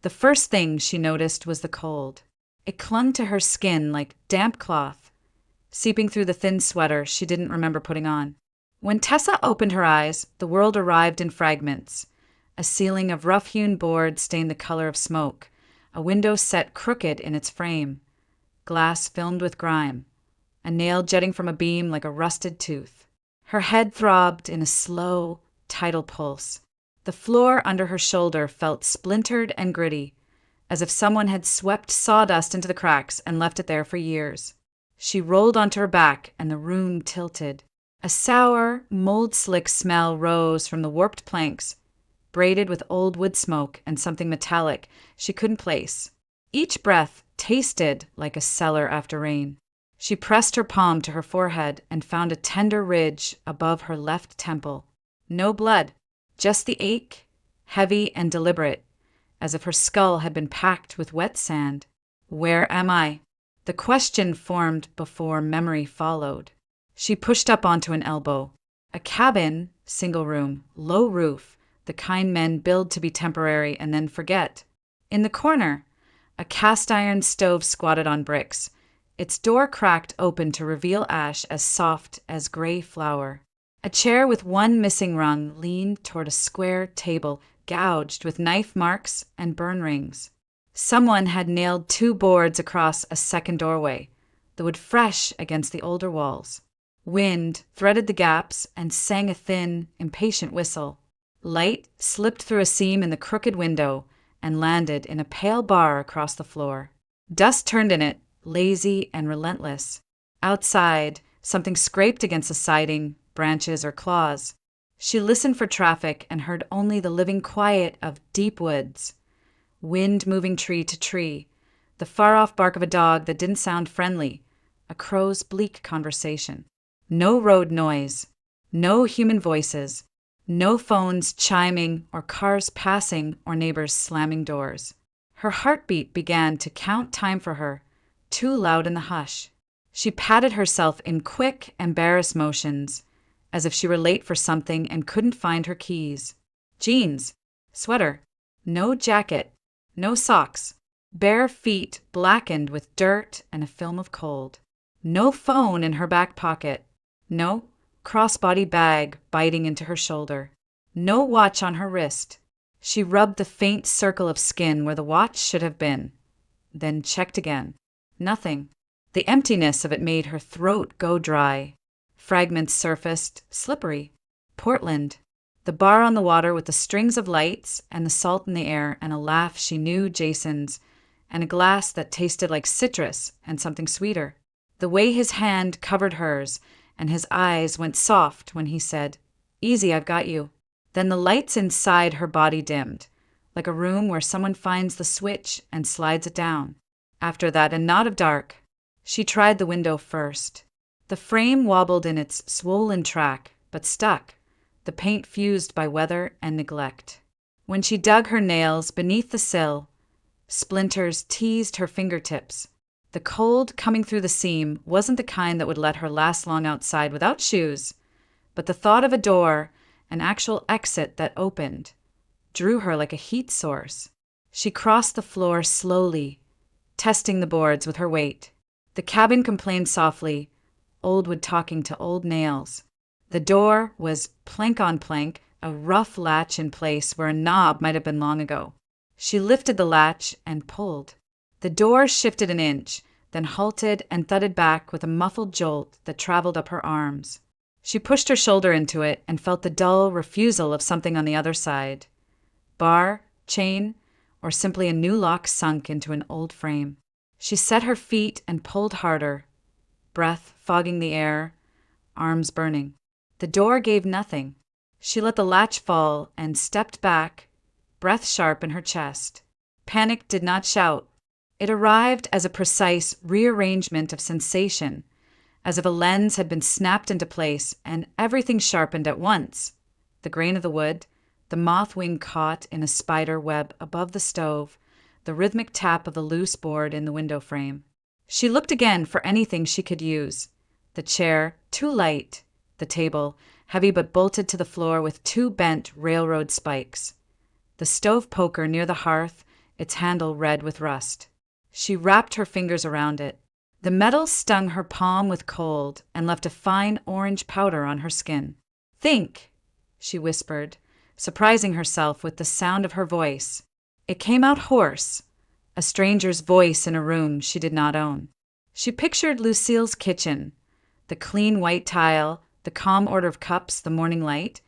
The first thing she noticed was the cold. It clung to her skin like damp cloth, seeping through the thin sweater she didn't remember putting on. When Tessa opened her eyes, the world arrived in fragments. A ceiling of rough-hewn board stained the color of smoke, a window set crooked in its frame, glass filmed with grime, a nail jutting from a beam like a rusted tooth. Her head throbbed in a slow, tidal pulse. The floor under her shoulder felt splintered and gritty, as if someone had swept sawdust into the cracks and left it there for years. She rolled onto her back, and the room tilted. A sour, mold-slick smell rose from the warped planks, braided with old wood smoke and something metallic she couldn't place. Each breath tasted like a cellar after rain. She pressed her palm to her forehead and found a tender ridge above her left temple. No blood, just the ache, heavy and deliberate, as if her skull had been packed with wet sand. Where am I? The question formed before memory followed. She pushed up onto an elbow. A cabin, single room, low roof, the kind men build to be temporary and then forget. In the corner, a cast-iron stove squatted on bricks, its door cracked open to reveal ash as soft as gray flour. A chair with one missing rung leaned toward a square table gouged with knife marks and burn rings. Someone had nailed 2 boards across a second doorway, the wood fresh against the older walls. Wind threaded the gaps and sang a thin, impatient whistle. Light slipped through a seam in the crooked window and landed in a pale bar across the floor. Dust turned in it, lazy and relentless. Outside, something scraped against the siding, branches or claws. She listened for traffic and heard only the living quiet of deep woods. Wind moving tree to tree, the far-off bark of a dog that didn't sound friendly, a crow's bleak conversation. No road noise, no human voices, no phones chiming or cars passing or neighbors slamming doors. Her heartbeat began to count time for her, too loud in the hush. She patted herself in quick, embarrassed motions, as if she were late for something and couldn't find her keys. Jeans, sweater, no jacket, no socks, bare feet blackened with dirt and a film of cold. No phone in her back pocket, no crossbody bag biting into her shoulder, no watch on her wrist. She rubbed the faint circle of skin where the watch should have been, then checked again. Nothing. The emptiness of it made her throat go dry. Fragments surfaced, slippery. Portland. The bar on the water with the strings of lights and the salt in the air and a laugh she knew Jason's and a glass that tasted like citrus and something sweeter. The way his hand covered hers and his eyes went soft when he said, "Easy, I've got you." Then the lights inside her body dimmed, like a room where someone finds the switch and slides it down. After that, a knot of dark. She tried the window first. The frame wobbled in its swollen track, but stuck, the paint fused by weather and neglect. When she dug her nails beneath the sill, splinters teased her fingertips. The cold coming through the seam wasn't the kind that would let her last long outside without shoes, but the thought of a door, an actual exit that opened, drew her like a heat source. She crossed the floor slowly, testing the boards with her weight. The cabin complained softly, old wood talking to old nails. The door was plank on plank, a rough latch in place where a knob might have been long ago. She lifted the latch and pulled. The door shifted an inch, then halted and thudded back with a muffled jolt that traveled up her arms. She pushed her shoulder into it and felt the dull refusal of something on the other side. Bar, chain, or simply a new lock sunk into an old frame. She set her feet and pulled harder, breath fogging the air, arms burning. The door gave nothing. She let the latch fall and stepped back, breath sharp in her chest. Panic did not shout. It arrived as a precise rearrangement of sensation, as if a lens had been snapped into place and everything sharpened at once. The grain of the wood, the moth wing caught in a spider web above the stove, the rhythmic tap of the loose board in the window frame. She looked again for anything she could use. The chair, too light. The table, heavy but bolted to the floor with 2 bent railroad spikes. The stove poker near the hearth, its handle red with rust. She wrapped her fingers around it. The metal stung her palm with cold and left a fine orange powder on her skin. "Think," she whispered, surprising herself with the sound of her voice. It came out hoarse, a stranger's voice in a room she did not own. She pictured Lucille's kitchen, the clean white tile, the calm order of cups, the morning light,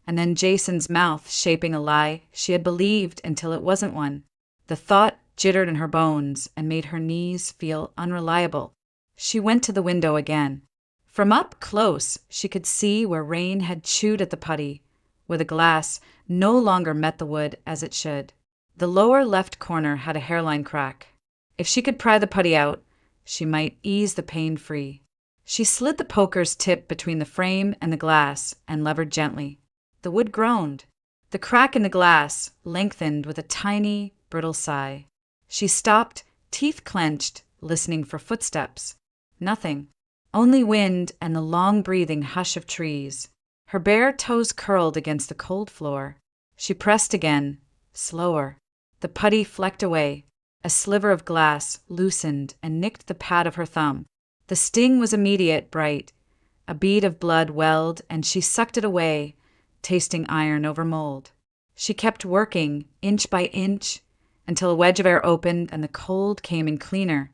and then Jason's mouth shaping a lie she had believed until it wasn't one. The thought jittered in her bones and made her knees feel unreliable. She went to the window again. From up close, she could see where rain had chewed at the putty, where the glass no longer met the wood as it should. The lower left corner had a hairline crack. If she could pry the putty out, she might ease the pain free. She slid the poker's tip between the frame and the glass and levered gently. The wood groaned. The crack in the glass lengthened with a tiny, brittle sigh. She stopped, teeth clenched, listening for footsteps. Nothing. Only wind and the long breathing hush of trees. Her bare toes curled against the cold floor. She pressed again, slower. The putty flecked away. A sliver of glass loosened and nicked the pad of her thumb. The sting was immediate, bright. A bead of blood welled, and she sucked it away, tasting iron over mold. She kept working, inch by inch, until a wedge of air opened and the cold came in cleaner,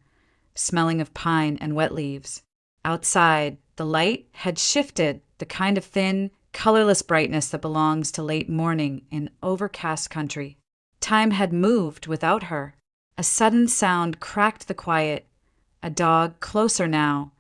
smelling of pine and wet leaves. Outside, the light had shifted, the kind of thin, colorless brightness that belongs to late morning in overcast country. Time had moved without her. A sudden sound cracked the quiet. A dog, closer now,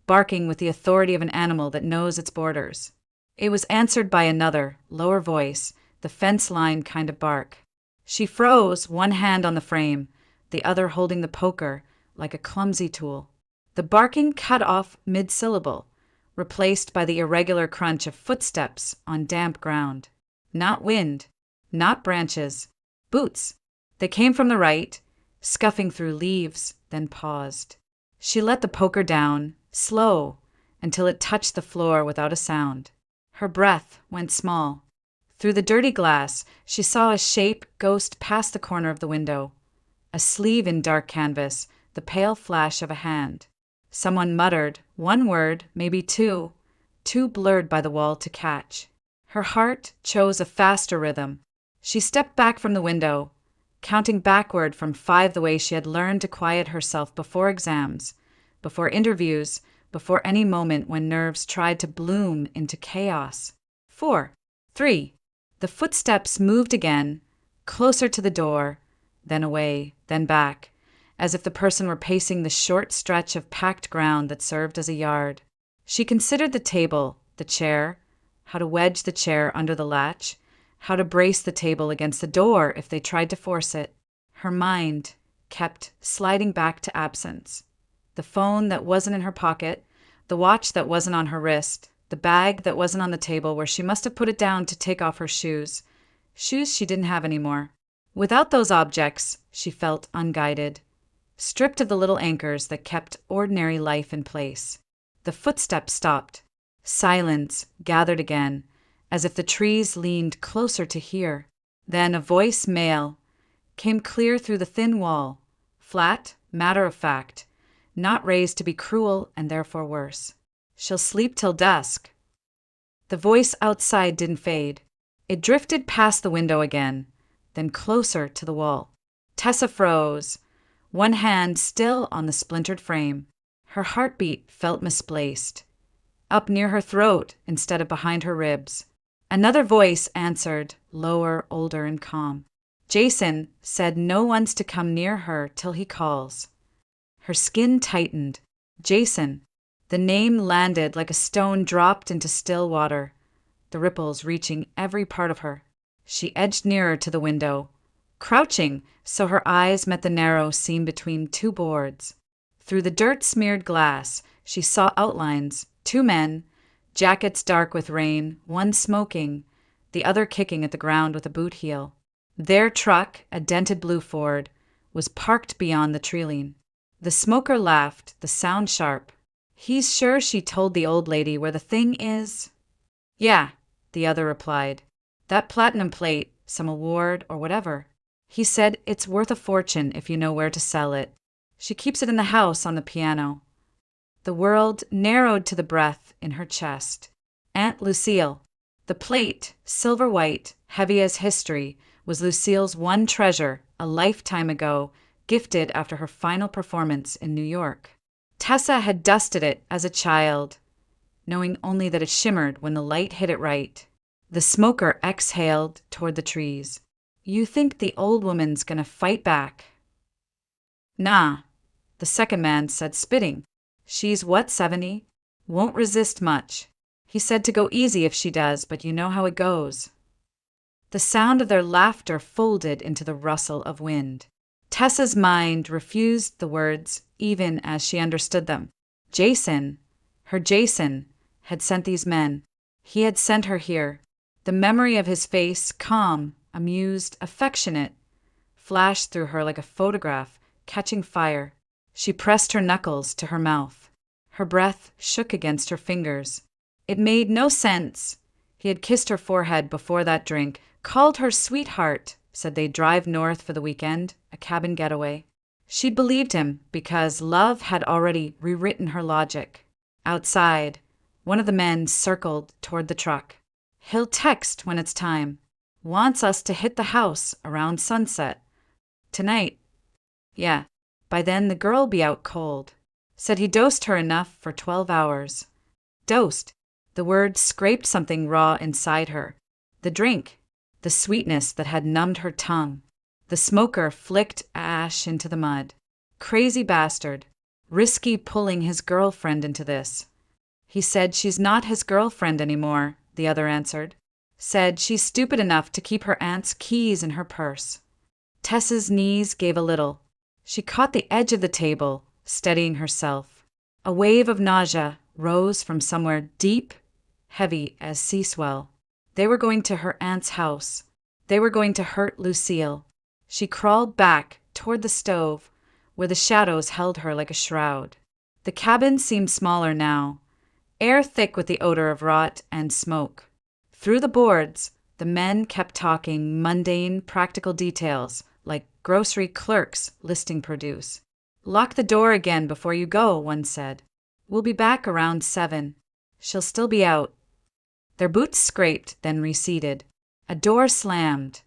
barking with the authority of an animal that knows its borders. It was answered by another, lower voice, the fence-line kind of bark. She froze, one hand on the frame, the other holding the poker like a clumsy tool. The barking cut off mid-syllable, replaced by the irregular crunch of footsteps on damp ground. Not wind, not branches, boots. They came from the right, scuffing through leaves, then paused. She let the poker down, slow, until it touched the floor without a sound. Her breath went small. Through the dirty glass, she saw a shape ghost past the corner of the window. A sleeve in dark canvas, the pale flash of a hand. Someone muttered, one word, maybe two, too blurred by the wall to catch. Her heart chose a faster rhythm. She stepped back from the window, counting backward from 5 the way she had learned to quiet herself before exams, before interviews, before any moment when nerves tried to bloom into chaos. 4, 3. The footsteps moved again, closer to the door, then away, then back, as if the person were pacing the short stretch of packed ground that served as a yard. She considered the table, the chair, how to wedge the chair under the latch, how to brace the table against the door if they tried to force it. Her mind kept sliding back to absence. The phone that wasn't in her pocket, the watch that wasn't on her wrist, the bag that wasn't on the table where she must have put it down to take off her shoes. Shoes she didn't have anymore. Without those objects, she felt unguided, stripped of the little anchors that kept ordinary life in place. The footsteps stopped. Silence gathered again, as if the trees leaned closer to hear. Then a voice, male, came clear through the thin wall, flat, matter-of-fact, not raised to be cruel and therefore worse. "She'll sleep till dusk." The voice outside didn't fade. It drifted past the window again, then closer to the wall. Tessa froze, one hand still on the splintered frame. Her heartbeat felt misplaced, up near her throat instead of behind her ribs. Another voice answered, lower, older, and calm. "Jason said no one's to come near her till he calls." Her skin tightened. Jason. The name landed like a stone dropped into still water, the ripples reaching every part of her. She edged nearer to the window, crouching so her eyes met the narrow seam between 2 boards. Through the dirt-smeared glass, she saw outlines, 2 men, jackets dark with rain, one smoking, the other kicking at the ground with a boot heel. Their truck, a dented blue Ford, was parked beyond the treeline. The smoker laughed, the sound sharp. "He's sure she told the old lady where the thing is?" "Yeah," the other replied. "That platinum plate, some award or whatever." He said it's worth a fortune if you know where to sell it. She keeps it in the house on the piano. The world narrowed to the breath in her chest. Aunt Lucille. The plate, silver white, heavy as history, was Lucille's one treasure, a lifetime ago, gifted after her final performance in New York. Tessa had dusted it as a child, knowing only that it shimmered when the light hit it right. The smoker exhaled toward the trees. You think the old woman's gonna fight back? Nah, the second man said, spitting. She's what, 70? Won't resist much. He said to go easy if she does, but you know how it goes. The sound of their laughter folded into the rustle of wind. Tessa's mind refused the words even as she understood them. Jason, her Jason, had sent these men. He had sent her here. The memory of his face, calm, amused, affectionate, flashed through her like a photograph, catching fire. She pressed her knuckles to her mouth. Her breath shook against her fingers. It made no sense. He had kissed her forehead before that drink, called her sweetheart, said they'd drive north for the weekend, a cabin getaway. She'd believed him because love had already rewritten her logic. Outside, one of the men circled toward the truck. He'll text when it's time. Wants us to hit the house around sunset. Tonight. Yeah, by then the girl'll be out cold. Said he dosed her enough for 12 hours. Dosed. The word scraped something raw inside her. The drink. The sweetness that had numbed her tongue. The smoker flicked ash into the mud. Crazy bastard. Risky pulling his girlfriend into this. He said she's not his girlfriend anymore, the other answered. Said she's stupid enough to keep her aunt's keys in her purse. Tessa's knees gave a little. She caught the edge of the table, steadying herself. A wave of nausea rose from somewhere deep, heavy as sea swell. They were going to her aunt's house. They were going to hurt Lucille. She crawled back toward the stove, where the shadows held her like a shroud. The cabin seemed smaller now, air thick with the odor of rot and smoke. Through the boards, the men kept talking mundane, practical details, like grocery clerks listing produce. Lock the door again before you go, one said. We'll be back around 7. She'll still be out. Their boots scraped, then receded. A door slammed.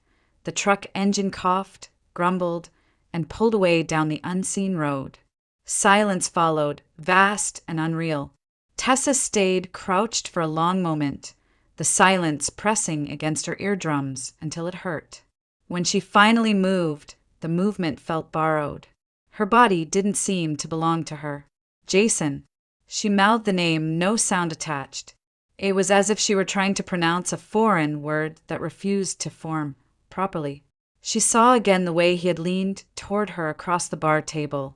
The truck engine coughed, grumbled, and pulled away down the unseen road. Silence followed, vast and unreal. Tessa stayed crouched for a long moment, the silence pressing against her eardrums until it hurt. When she finally moved, the movement felt borrowed. Her body didn't seem to belong to her. Jason. She mouthed the name, no sound attached. It was as if she were trying to pronounce a foreign word that refused to form properly. She saw again the way he had leaned toward her across the bar table,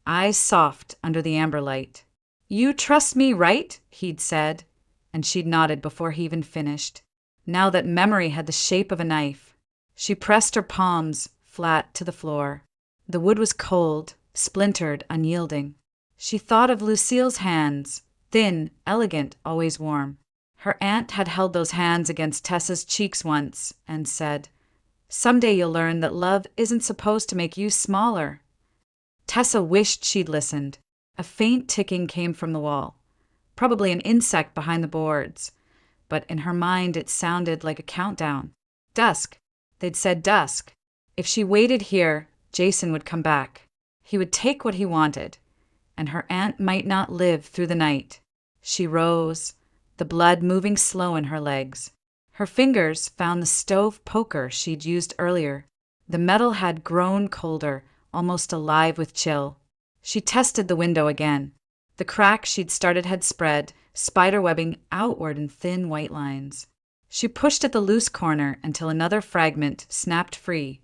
eyes soft under the amber light. You trust me, right? He'd said, and she'd nodded before he even finished. Now that memory had the shape of a knife, she pressed her palms flat to the floor. The wood was cold, splintered, unyielding. She thought of Lucille's hands, thin, elegant, always warm. Her aunt had held those hands against Tessa's cheeks once and said, "Someday you'll learn that love isn't supposed to make you smaller." Tessa wished she'd listened. A faint ticking came from the wall, probably an insect behind the boards, but in her mind it sounded like a countdown. Dusk. They'd said dusk. If she waited here, Jason would come back. He would take what he wanted, and her aunt might not live through the night. She rose, the blood moving slow in her legs. Her fingers found the stove poker she'd used earlier. The metal had grown colder, almost alive with chill. She tested the window again. The crack she'd started had spread, spiderwebbing outward in thin white lines. She pushed at the loose corner until another fragment snapped free,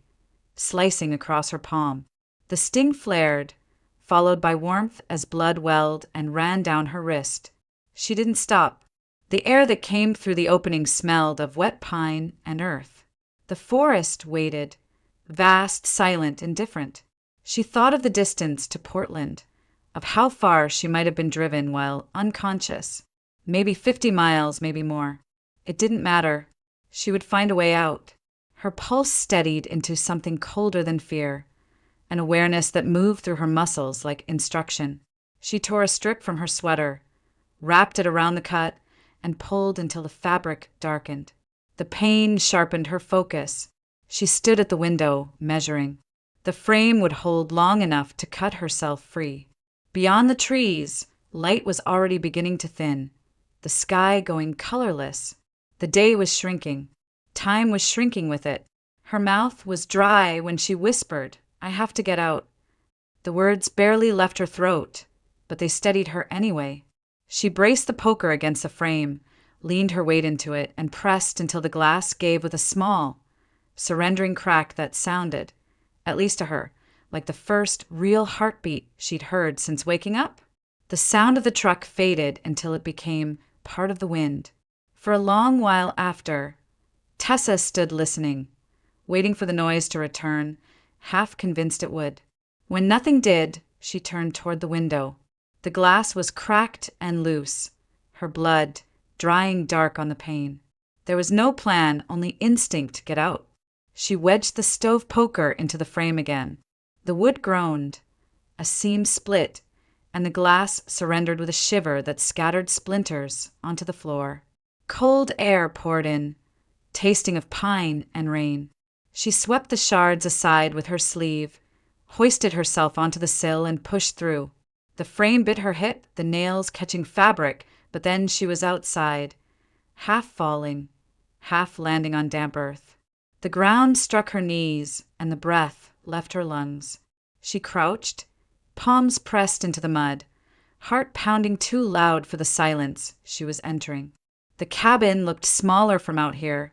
slicing across her palm. The sting flared, followed by warmth as blood welled and ran down her wrist. She didn't stop. The air that came through the opening smelled of wet pine and earth. The forest waited, vast, silent, indifferent. She thought of the distance to Portland, of how far she might have been driven while unconscious. Maybe 50 miles, maybe more. It didn't matter. She would find a way out. Her pulse steadied into something colder than fear, an awareness that moved through her muscles like instruction. She tore a strip from her sweater, wrapped it around the cut, and pulled until the fabric darkened. The pain sharpened her focus. She stood at the window, measuring. The frame would hold long enough to cut herself free. Beyond the trees, light was already beginning to thin, the sky going colorless. The day was shrinking. Time was shrinking with it. Her mouth was dry when she whispered, "I have to get out." The words barely left her throat, but they steadied her anyway. She braced the poker against the frame, leaned her weight into it, and pressed until the glass gave with a small, surrendering crack that sounded, at least to her, like the first real heartbeat she'd heard since waking up. The sound of the truck faded until it became part of the wind. For a long while after, Tessa stood listening, waiting for the noise to return, half convinced it would. When nothing did, she turned toward the window. The glass was cracked and loose, her blood drying dark on the pane. There was no plan, only instinct to get out. She wedged the stove poker into the frame again. The wood groaned, a seam split, and the glass surrendered with a shiver that scattered splinters onto the floor. Cold air poured in, tasting of pine and rain. She swept the shards aside with her sleeve, hoisted herself onto the sill, and pushed through. The frame bit her hip, the nails catching fabric, but then she was outside, half falling, half landing on damp earth. The ground struck her knees, and the breath left her lungs. She crouched, palms pressed into the mud, heart pounding too loud for the silence she was entering. The cabin looked smaller from out here,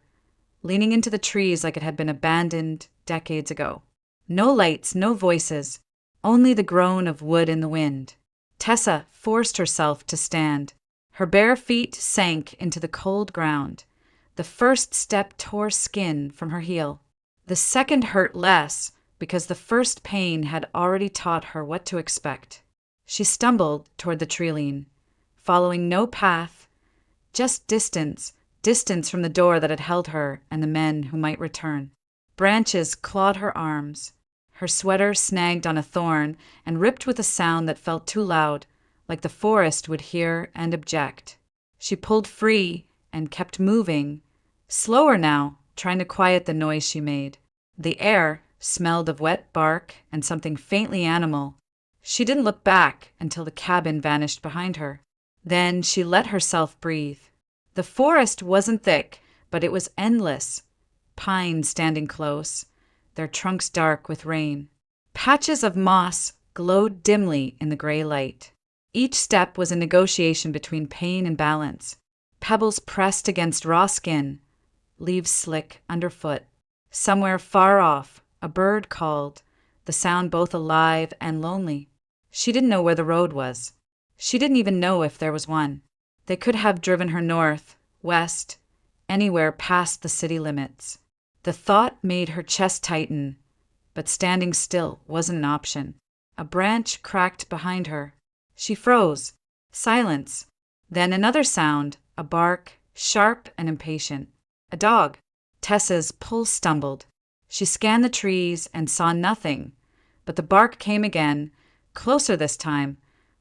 leaning into the trees like it had been abandoned decades ago. No lights, no voices, only the groan of wood in the wind. Tessa forced herself to stand. Her bare feet sank into the cold ground. The first step tore skin from her heel. The second hurt less because the first pain had already taught her what to expect. She stumbled toward the treeline, following no path, just distance from the door that had held her and the men who might return. Branches clawed her arms. Her sweater snagged on a thorn and ripped with a sound that felt too loud, like the forest would hear and object. She pulled free and kept moving, slower now, trying to quiet the noise she made. The air smelled of wet bark and something faintly animal. She didn't look back until the cabin vanished behind her. Then she let herself breathe. The forest wasn't thick, but it was endless. Pines standing close, their trunks dark with rain. Patches of moss glowed dimly in the gray light. Each step was a negotiation between pain and balance. Pebbles pressed against raw skin, leaves slick underfoot. Somewhere far off, a bird called, the sound both alive and lonely. She didn't know where the road was. She didn't even know if there was one. They could have driven her north, west, anywhere past the city limits. The thought made her chest tighten, but standing still wasn't an option. A branch cracked behind her. She froze. Silence. Then another sound, a bark, sharp and impatient. A dog. Tessa's pulse stumbled. She scanned the trees and saw nothing, but the bark came again, closer this time,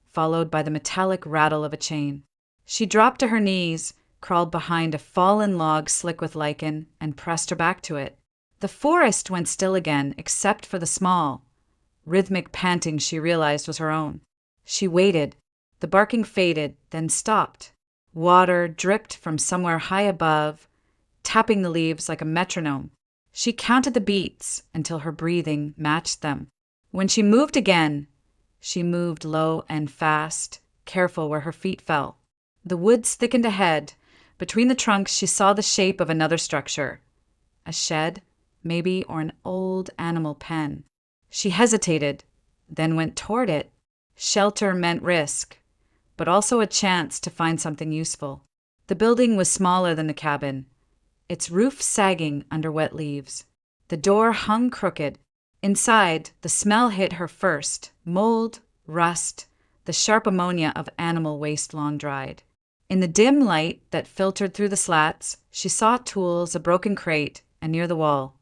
followed by the metallic rattle of a chain. She dropped to her knees, crawled behind a fallen log slick with lichen, and pressed her back to it. The forest went still again, except for the small, rhythmic panting she realized was her own. She waited. The barking faded, then stopped. Water dripped from somewhere high above, tapping the leaves like a metronome. She counted the beats until her breathing matched them. When she moved again, she moved low and fast, careful where her feet fell. The woods thickened ahead. Between the trunks, she saw the shape of another structure. A shed, maybe, or an old animal pen. She hesitated, then went toward it. Shelter meant risk, but also a chance to find something useful. The building was smaller than the cabin, its roof sagging under wet leaves. The door hung crooked. Inside, the smell hit her first: mold, rust, the sharp ammonia of animal waste long dried. In the dim light that filtered through the slats, she saw tools, a broken crate, and near the wall,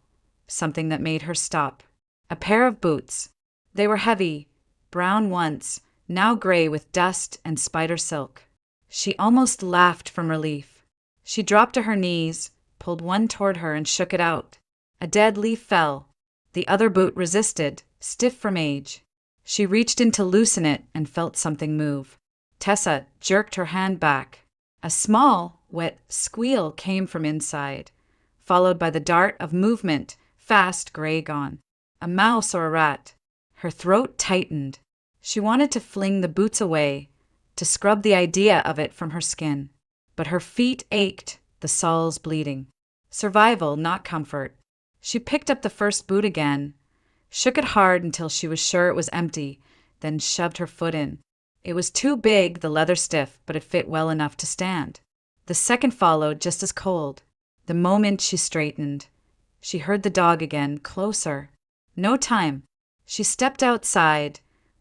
something that made her stop. A pair of boots. They were heavy, brown once, now gray with dust and spider silk. She almost laughed from relief. She dropped to her knees, pulled one toward her and shook it out. A dead leaf fell. The other boot resisted, stiff from age. She reached in to loosen it and felt something move. Tessa jerked her hand back. A small, wet squeal came from inside, followed by the dart of movement, fast gray gone. A mouse or a rat. Her throat tightened. She wanted to fling the boots away, to scrub the idea of it from her skin. But her feet ached, the soles bleeding. Survival, not comfort. She picked up the first boot again, shook it hard until she was sure it was empty, then shoved her foot in. It was too big, the leather stiff, but it fit well enough to stand. The second followed, just as cold. The moment she straightened, she heard the dog again, closer. No time. She stepped outside,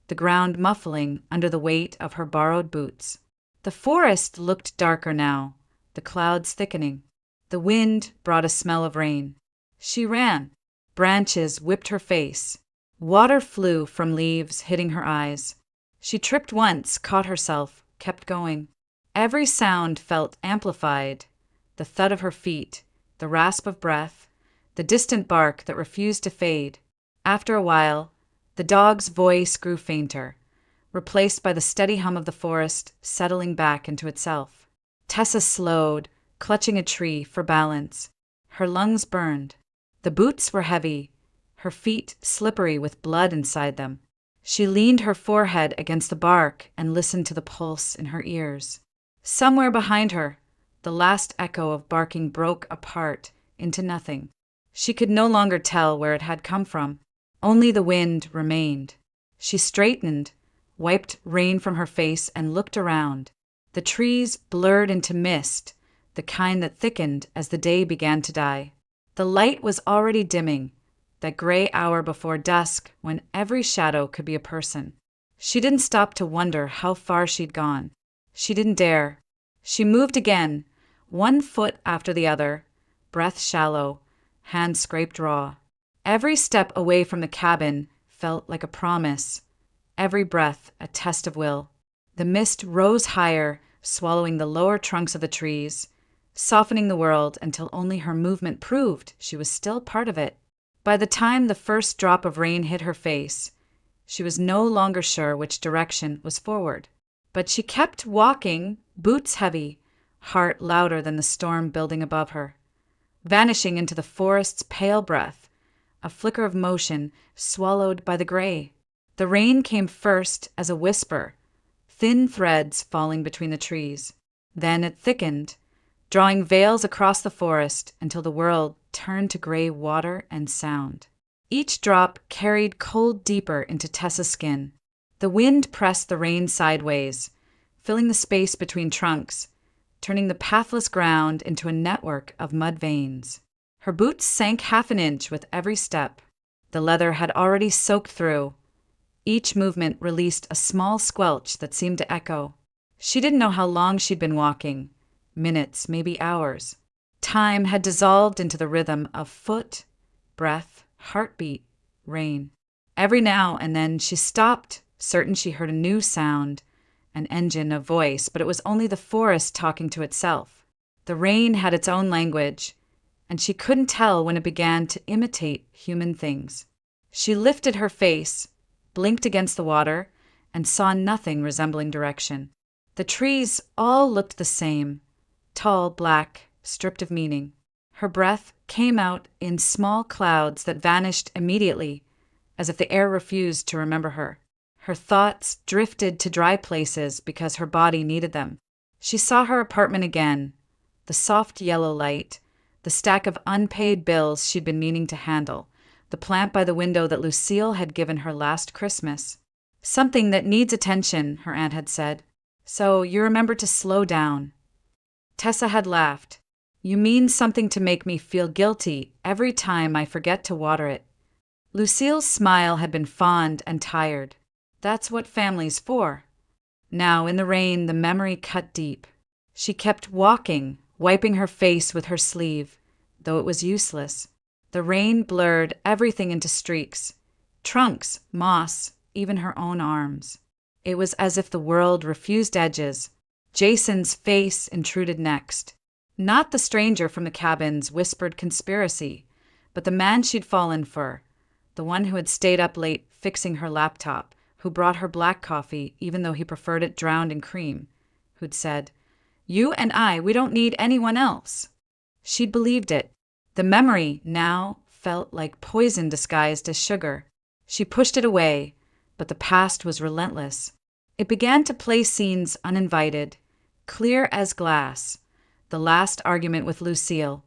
the ground muffling under the weight of her borrowed boots. The forest looked darker now, the clouds thickening. The wind brought a smell of rain. She ran. Branches whipped her face. Water flew from leaves, hitting her eyes. She tripped once, caught herself, kept going. Every sound felt amplified. The thud of her feet, the rasp of breath, the distant bark that refused to fade. After a while, the dog's voice grew fainter, replaced by the steady hum of the forest settling back into itself. Tessa slowed, clutching a tree for balance. Her lungs burned. The boots were heavy, her feet slippery with blood inside them. She leaned her forehead against the bark and listened to the pulse in her ears. Somewhere behind her, the last echo of barking broke apart into nothing. She could no longer tell where it had come from. Only the wind remained. She straightened, wiped rain from her face, and looked around. The trees blurred into mist, the kind that thickened as the day began to die. The light was already dimming, that gray hour before dusk when every shadow could be a person. She didn't stop to wonder how far she'd gone. She didn't dare. She moved again, one foot after the other, breath shallow, hand scraped raw. Every step away from the cabin felt like a promise, every breath a test of will. The mist rose higher, swallowing the lower trunks of the trees, softening the world until only her movement proved she was still part of it. By the time the first drop of rain hit her face, she was no longer sure which direction was forward. But she kept walking, boots heavy, heart louder than the storm building above her, vanishing into the forest's pale breath, a flicker of motion swallowed by the gray. The rain came first as a whisper, thin threads falling between the trees. Then it thickened, drawing veils across the forest until the world turned to gray water and sound. Each drop carried cold deeper into Tessa's skin. The wind pressed the rain sideways, filling the space between trunks, turning the pathless ground into a network of mud veins. Her boots sank half an inch with every step. The leather had already soaked through. Each movement released a small squelch that seemed to echo. She didn't know how long she'd been walking. Minutes, maybe hours. Time had dissolved into the rhythm of foot, breath, heartbeat, rain. Every now and then she stopped, certain she heard a new sound, an engine, a voice, but it was only the forest talking to itself. The rain had its own language, and she couldn't tell when it began to imitate human things. She lifted her face, blinked against the water, and saw nothing resembling direction. The trees all looked the same, tall, black, stripped of meaning. Her breath came out in small clouds that vanished immediately, as if the air refused to remember her. Her thoughts drifted to dry places because her body needed them. She saw her apartment again, the soft yellow light, the stack of unpaid bills she'd been meaning to handle, the plant by the window that Lucille had given her last Christmas. Something that needs attention, her aunt had said. So you remember to slow down. Tessa had laughed. You mean something to make me feel guilty every time I forget to water it. Lucille's smile had been fond and tired. That's what family's for. Now, in the rain, the memory cut deep. She kept walking, wiping her face with her sleeve, though it was useless. The rain blurred everything into streaks: trunks, moss, even her own arms. It was as if the world refused edges. Jason's face intruded next. Not the stranger from the cabin's whispered conspiracy, but the man she'd fallen for, the one who had stayed up late fixing her laptop, who brought her black coffee even though he preferred it drowned in cream, who'd said, "You and I, we don't need anyone else." She'd believed it. The memory now felt like poison disguised as sugar. She pushed it away, but the past was relentless. It began to play scenes uninvited, clear as glass. The last argument with Lucille,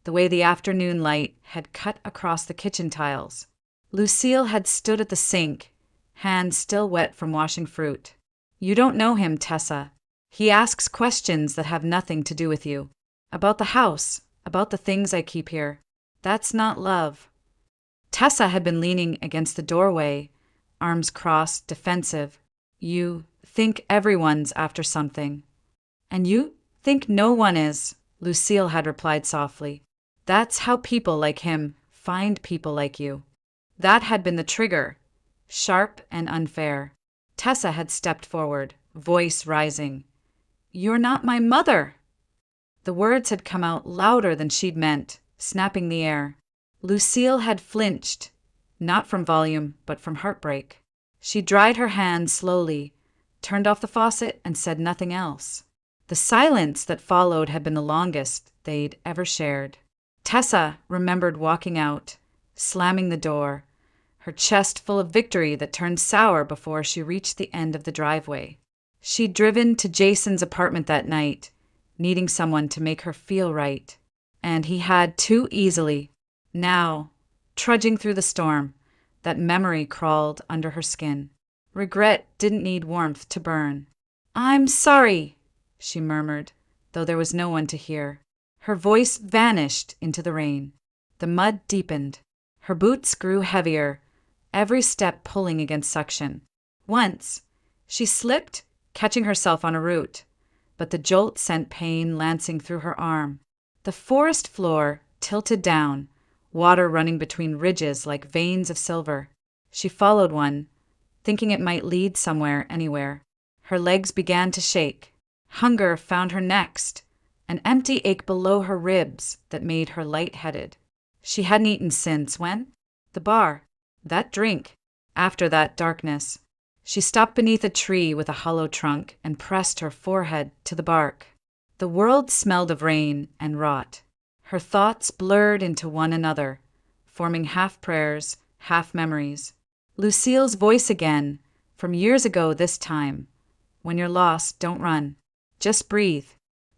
the way the afternoon light had cut across the kitchen tiles. Lucille had stood at the sink, hands still wet from washing fruit. "You don't know him, Tessa. He asks questions that have nothing to do with you. About the house, about the things I keep here. That's not love." Tessa had been leaning against the doorway, arms crossed, defensive. "You think everyone's after something." "And you think no one is," Lucille had replied softly. "That's how people like him find people like you." That had been the trigger, sharp and unfair. Tessa had stepped forward, voice rising. "You're not my mother!" The words had come out louder than she'd meant, snapping the air. Lucille had flinched, not from volume, but from heartbreak. She dried her hand slowly, turned off the faucet, and said nothing else. The silence that followed had been the longest they'd ever shared. Tessa remembered walking out, slamming the door, her chest full of victory that turned sour before she reached the end of the driveway. She'd driven to Jason's apartment that night, needing someone to make her feel right. And he had too easily. Now, trudging through the storm, that memory crawled under her skin. Regret didn't need warmth to burn. "I'm sorry," she murmured, though there was no one to hear. Her voice vanished into the rain. The mud deepened. Her boots grew heavier, every step pulling against suction. Once, she slipped, catching herself on a root, but the jolt sent pain lancing through her arm. The forest floor tilted down, water running between ridges like veins of silver. She followed one, thinking it might lead somewhere, anywhere. Her legs began to shake. Hunger found her next, an empty ache below her ribs that made her lightheaded. She hadn't eaten since when? The bar. That drink. After that darkness. She stopped beneath a tree with a hollow trunk and pressed her forehead to the bark. The world smelled of rain and rot. Her thoughts blurred into one another, forming half prayers, half memories. Lucille's voice again, from years ago this time. "When you're lost, don't run. Just breathe.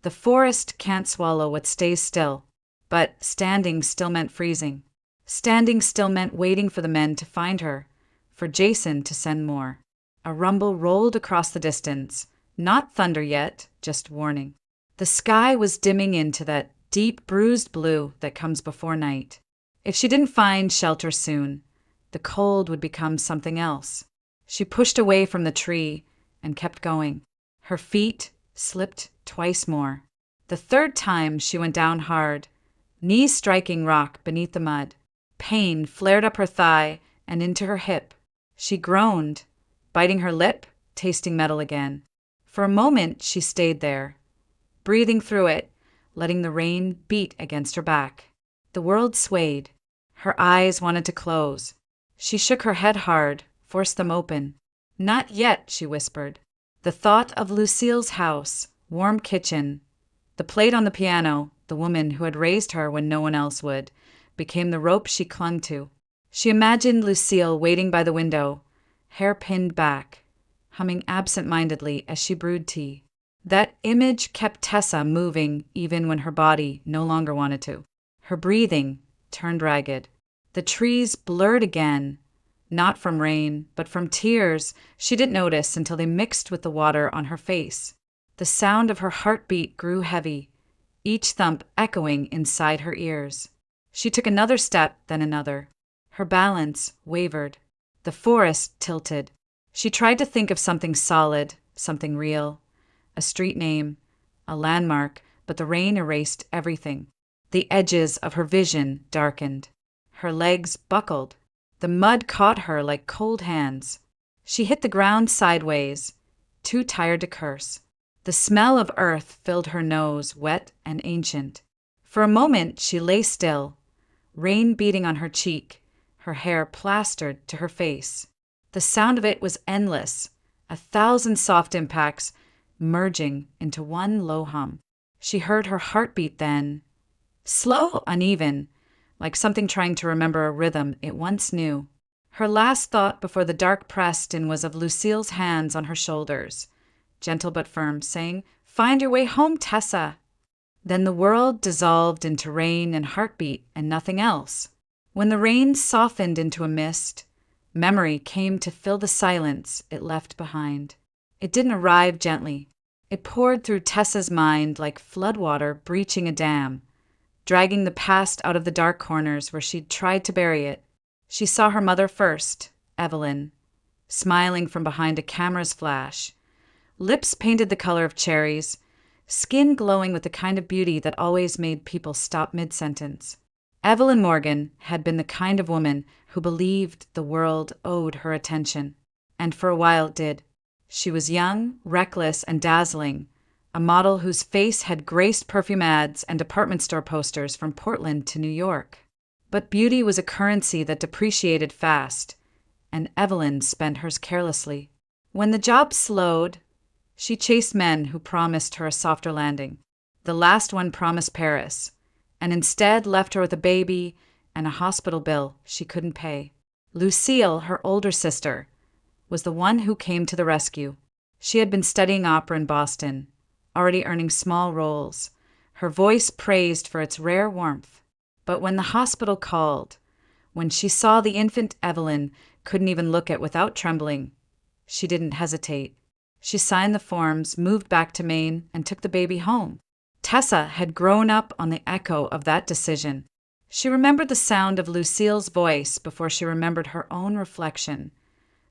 The forest can't swallow what stays still." But standing still meant freezing. Standing still meant waiting for the men to find her, for Jason to send more. A rumble rolled across the distance. Not thunder yet, just warning. The sky was dimming into that deep bruised blue that comes before night. If she didn't find shelter soon, the cold would become something else. She pushed away from the tree and kept going. Her feet slipped twice more. The third time she went down hard, knees striking rock beneath the mud. Pain flared up her thigh and into her hip. She groaned, biting her lip, tasting metal again. For a moment she stayed there, breathing through it, letting the rain beat against her back. The world swayed. Her eyes wanted to close. She shook her head hard, forced them open. "Not yet," she whispered. The thought of Lucille's house, warm kitchen, the plate on the piano, the woman who had raised her when no one else would, became the rope she clung to. She imagined Lucille waiting by the window, hair pinned back, humming absent-mindedly as she brewed tea. That image kept Tessa moving even when her body no longer wanted to. Her breathing turned ragged. The trees blurred again, not from rain, but from tears she didn't notice until they mixed with the water on her face. The sound of her heartbeat grew heavy, each thump echoing inside her ears. She took another step, then another. Her balance wavered. The forest tilted. She tried to think of something solid, something real, a street name, a landmark, but the rain erased everything. The edges of her vision darkened. Her legs buckled. The mud caught her like cold hands. She hit the ground sideways, too tired to curse. The smell of earth filled her nose, wet and ancient. For a moment she lay still, rain beating on her cheek, her hair plastered to her face. The sound of it was endless, 1,000 soft impacts merging into one low hum. She heard her heartbeat then, slow, uneven, like something trying to remember a rhythm it once knew. Her last thought before the dark pressed in was of Lucille's hands on her shoulders, gentle but firm, saying, "Find your way home, Tessa." Then the world dissolved into rain and heartbeat and nothing else. When the rain softened into a mist, memory came to fill the silence it left behind. It didn't arrive gently. It poured through Tessa's mind like floodwater breaching a dam, dragging the past out of the dark corners where she'd tried to bury it. She saw her mother first, Evelyn, smiling from behind a camera's flash, lips painted the color of cherries, skin glowing with the kind of beauty that always made people stop mid-sentence. Evelyn Morgan had been the kind of woman who believed the world owed her attention, and for a while it did. She was young, reckless, and dazzling, a model whose face had graced perfume ads and department store posters from Portland to New York. But beauty was a currency that depreciated fast, and Evelyn spent hers carelessly. When the job slowed, she chased men who promised her a softer landing. The last one promised Paris, and instead left her with a baby and a hospital bill she couldn't pay. Lucille, her older sister, was the one who came to the rescue. She had been studying opera in Boston, already earning small roles, her voice praised for its rare warmth. But when the hospital called, when she saw the infant Evelyn couldn't even look at without trembling, she didn't hesitate. She signed the forms, moved back to Maine, and took the baby home. Tessa had grown up on the echo of that decision. She remembered the sound of Lucille's voice before she remembered her own reflection.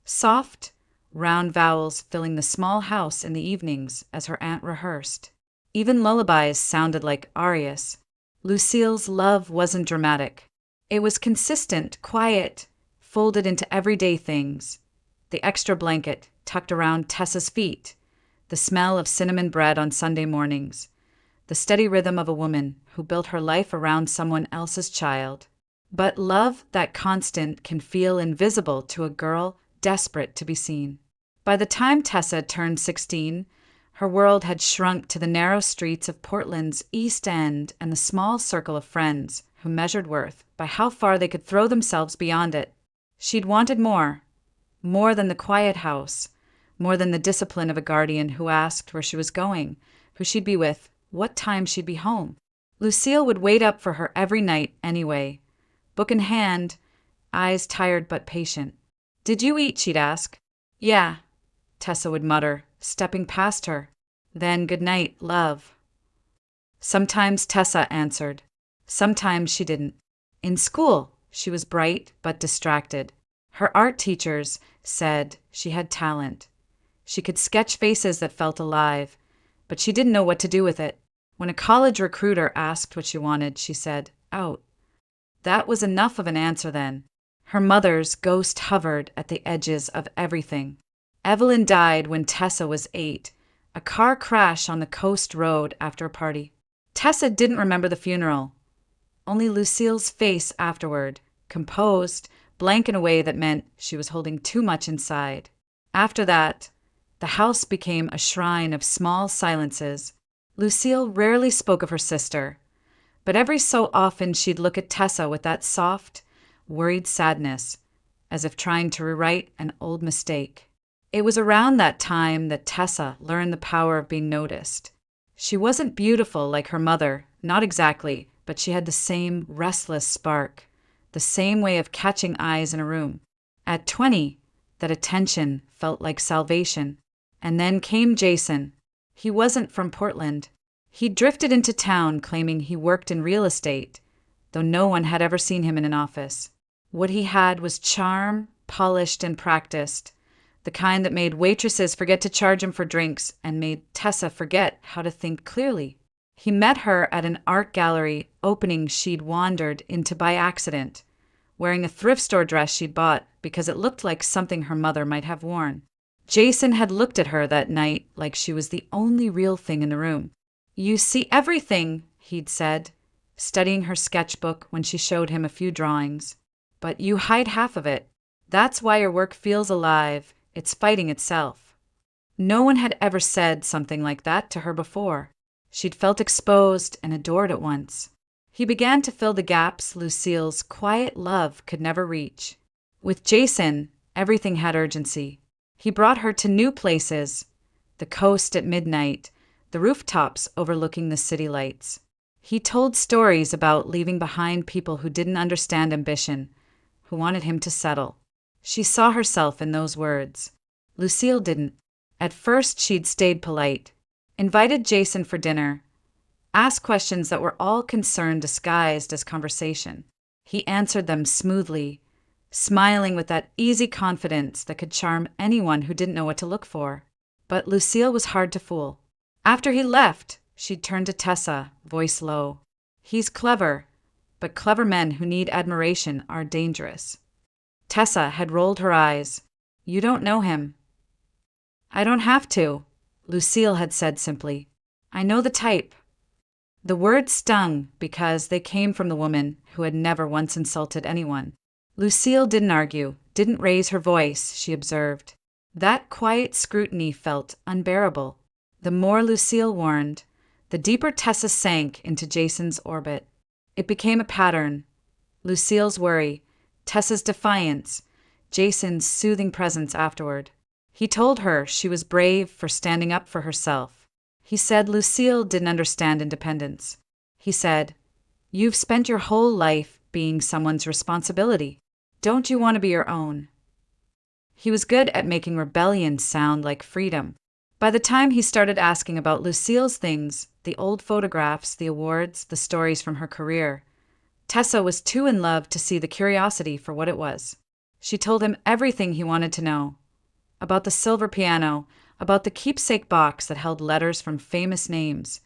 Soft, round vowels filling the small house in the evenings as her aunt rehearsed. Even lullabies sounded like arias. Lucille's love wasn't dramatic. It was consistent, quiet, folded into everyday things. The extra blanket tucked around Tessa's feet, the smell of cinnamon bread on Sunday mornings, the steady rhythm of a woman who built her life around someone else's child. But love that constant can feel invisible to a girl desperate to be seen. By the time Tessa turned 16, her world had shrunk to the narrow streets of Portland's East End and the small circle of friends who measured worth by how far they could throw themselves beyond it. She'd wanted more than the quiet house, more than the discipline of a guardian who asked where she was going, who she'd be with, what time she'd be home. Lucille would wait up for her every night anyway, book in hand, eyes tired but patient. "Did you eat?" she'd ask. "Yeah," Tessa would mutter, stepping past her. Then, "Good night, love." Sometimes Tessa answered. Sometimes she didn't. In school, she was bright but distracted. Her art teachers said she had talent. She could sketch faces that felt alive, but she didn't know what to do with it. When a college recruiter asked what she wanted, she said, "Out." That was enough of an answer then. Her mother's ghost hovered at the edges of everything. Evelyn died when Tessa was 8, a car crash on the coast road after a party. Tessa didn't remember the funeral, only Lucille's face afterward, composed, blank in a way that meant she was holding too much inside. After that, the house became a shrine of small silences. Lucille rarely spoke of her sister, but every so often she'd look at Tessa with that soft, worried sadness, as if trying to rewrite an old mistake. It was around that time that Tessa learned the power of being noticed. She wasn't beautiful like her mother, not exactly, but she had the same restless spark, the same way of catching eyes in a room. At 20, that attention felt like salvation. And then came Jason. He wasn't from Portland. He drifted into town claiming he worked in real estate, though no one had ever seen him in an office. What he had was charm, polished and practiced, the kind that made waitresses forget to charge him for drinks and made Tessa forget how to think clearly. He met her at an art gallery opening she'd wandered into by accident, wearing a thrift store dress she'd bought because it looked like something her mother might have worn. Jason had looked at her that night like she was the only real thing in the room. "You see everything," he'd said, studying her sketchbook when she showed him a few drawings. "But you hide half of it. That's why your work feels alive. It's fighting itself." No one had ever said something like that to her before. She'd felt exposed and adored at once. He began to fill the gaps Lucille's quiet love could never reach. With Jason, everything had urgency. He brought her to new places, the coast at midnight, the rooftops overlooking the city lights. He told stories about leaving behind people who didn't understand ambition, who wanted him to settle. She saw herself in those words. Lucille didn't. At first, she'd stayed polite, invited Jason for dinner, asked questions that were all concern disguised as conversation. He answered them smoothly, smiling with that easy confidence that could charm anyone who didn't know what to look for. But Lucille was hard to fool. After he left, she'd turned to Tessa, voice low. "He's clever, but clever men who need admiration are dangerous." Tessa had rolled her eyes. "You don't know him." "I don't have to," Lucille had said simply. "I know the type." The words stung because they came from the woman who had never once insulted anyone. Lucille didn't argue, didn't raise her voice, she observed. That quiet scrutiny felt unbearable. The more Lucille warned, the deeper Tessa sank into Jason's orbit. It became a pattern. Lucille's worry, Tessa's defiance, Jason's soothing presence afterward. He told her she was brave for standing up for herself. He said Lucille didn't understand independence. He said, "You've spent your whole life being someone's responsibility. Don't you want to be your own?" He was good at making rebellion sound like freedom. By the time he started asking about Lucille's things, the old photographs, the awards, the stories from her career, Tessa was too in love to see the curiosity for what it was. She told him everything he wanted to know. About the silver piano, about the keepsake box that held letters from famous names,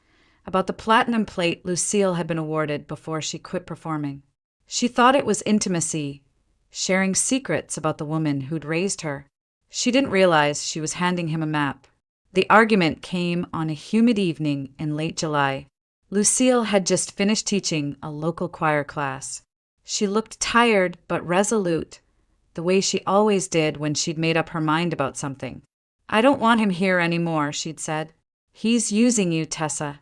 about the platinum plate Lucille had been awarded before she quit performing. She thought it was intimacy, sharing secrets about the woman who'd raised her. She didn't realize she was handing him a map. The argument came on a humid evening in late July. Lucille had just finished teaching a local choir class. She looked tired but resolute, the way she always did when she'd made up her mind about something. "I don't want him here anymore," she'd said. "He's using you, Tessa."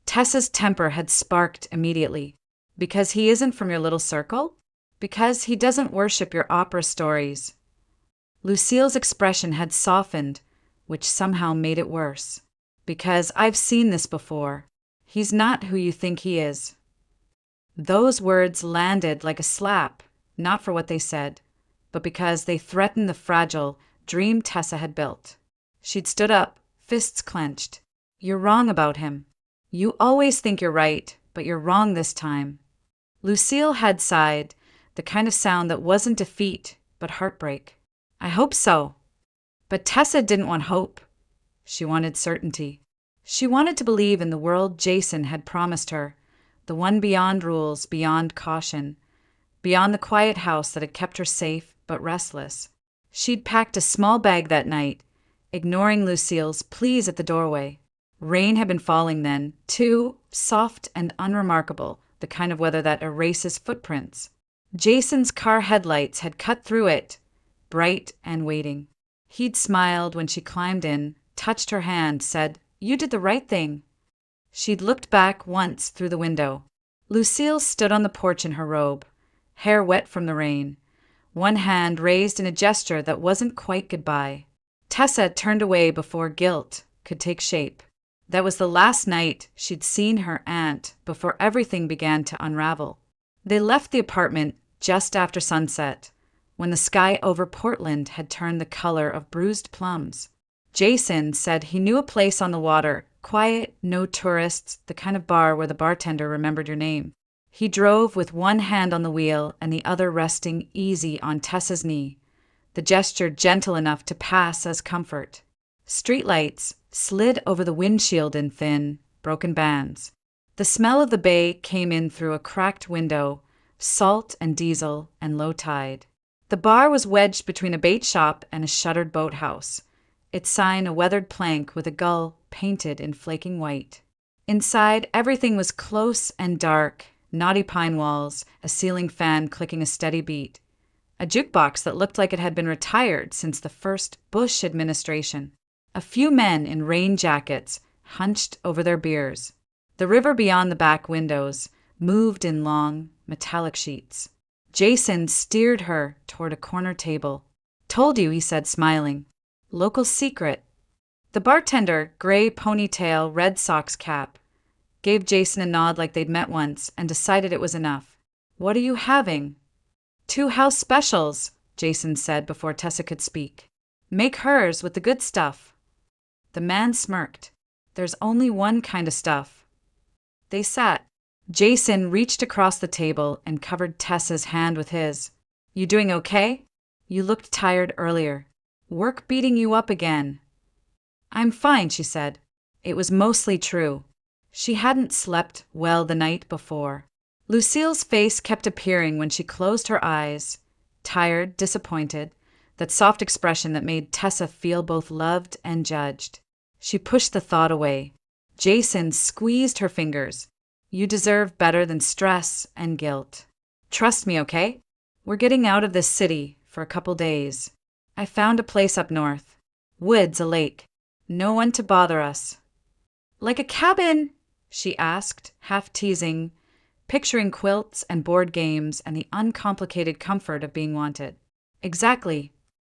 Tessa's temper had sparked immediately. "Because he isn't from your little circle? Because he doesn't worship your opera stories?" Lucille's expression had softened, which somehow made it worse. "Because I've seen this before. He's not who you think he is." Those words landed like a slap, not for what they said, but because they threatened the fragile dream Tessa had built. She'd stood up, fists clenched. "You're wrong about him. You always think you're right, but you're wrong this time." Lucille had sighed, the kind of sound that wasn't defeat, but heartbreak. "I hope so." But Tessa didn't want hope. She wanted certainty. She wanted to believe in the world Jason had promised her, the one beyond rules, beyond caution, beyond the quiet house that had kept her safe but restless. She'd packed a small bag that night, ignoring Lucille's pleas at the doorway. Rain had been falling then, too, soft and unremarkable, the kind of weather that erases footprints. Jason's car headlights had cut through it, bright and waiting. He'd smiled when she climbed in, touched her hand, said, "You did the right thing." She'd looked back once through the window. Lucille stood on the porch in her robe, hair wet from the rain, one hand raised in a gesture that wasn't quite goodbye. Tessa turned away before guilt could take shape. That was the last night she'd seen her aunt before everything began to unravel. They left the apartment just after sunset, when the sky over Portland had turned the color of bruised plums. Jason said he knew a place on the water, quiet, no tourists, the kind of bar where the bartender remembered your name. He drove with one hand on the wheel and the other resting easy on Tessa's knee, the gesture gentle enough to pass as comfort. Streetlights slid over the windshield in thin, broken bands. The smell of the bay came in through a cracked window, salt and diesel and low tide. The bar was wedged between a bait shop and a shuttered boathouse, its sign a weathered plank with a gull painted in flaking white. Inside, everything was close and dark, knotty pine walls, a ceiling fan clicking a steady beat, a jukebox that looked like it had been retired since the first Bush administration. A few men in rain jackets hunched over their beers. The river beyond the back windows moved in long, metallic sheets. Jason steered her toward a corner table. "Told you," he said, smiling. "Local secret." The bartender, gray ponytail, Red Sox cap, gave Jason a nod like they'd met once and decided it was enough. "What are you having?" "2 house specials," Jason said before Tessa could speak. "Make hers with the good stuff." The man smirked. "There's only one kind of stuff." They sat. Jason reached across the table and covered Tessa's hand with his. "You doing okay? You looked tired earlier. Work beating you up again?" "I'm fine," she said. It was mostly true. She hadn't slept well the night before. Lucille's face kept appearing when she closed her eyes, tired, disappointed, that soft expression that made Tessa feel both loved and judged. She pushed the thought away. Jason squeezed her fingers. "You deserve better than stress and guilt. Trust me, okay? We're getting out of this city for a couple days. I found a place up north. Woods, a lake. No one to bother us." "Like a cabin?" she asked, half teasing, picturing quilts and board games and the uncomplicated comfort of being wanted. "Exactly."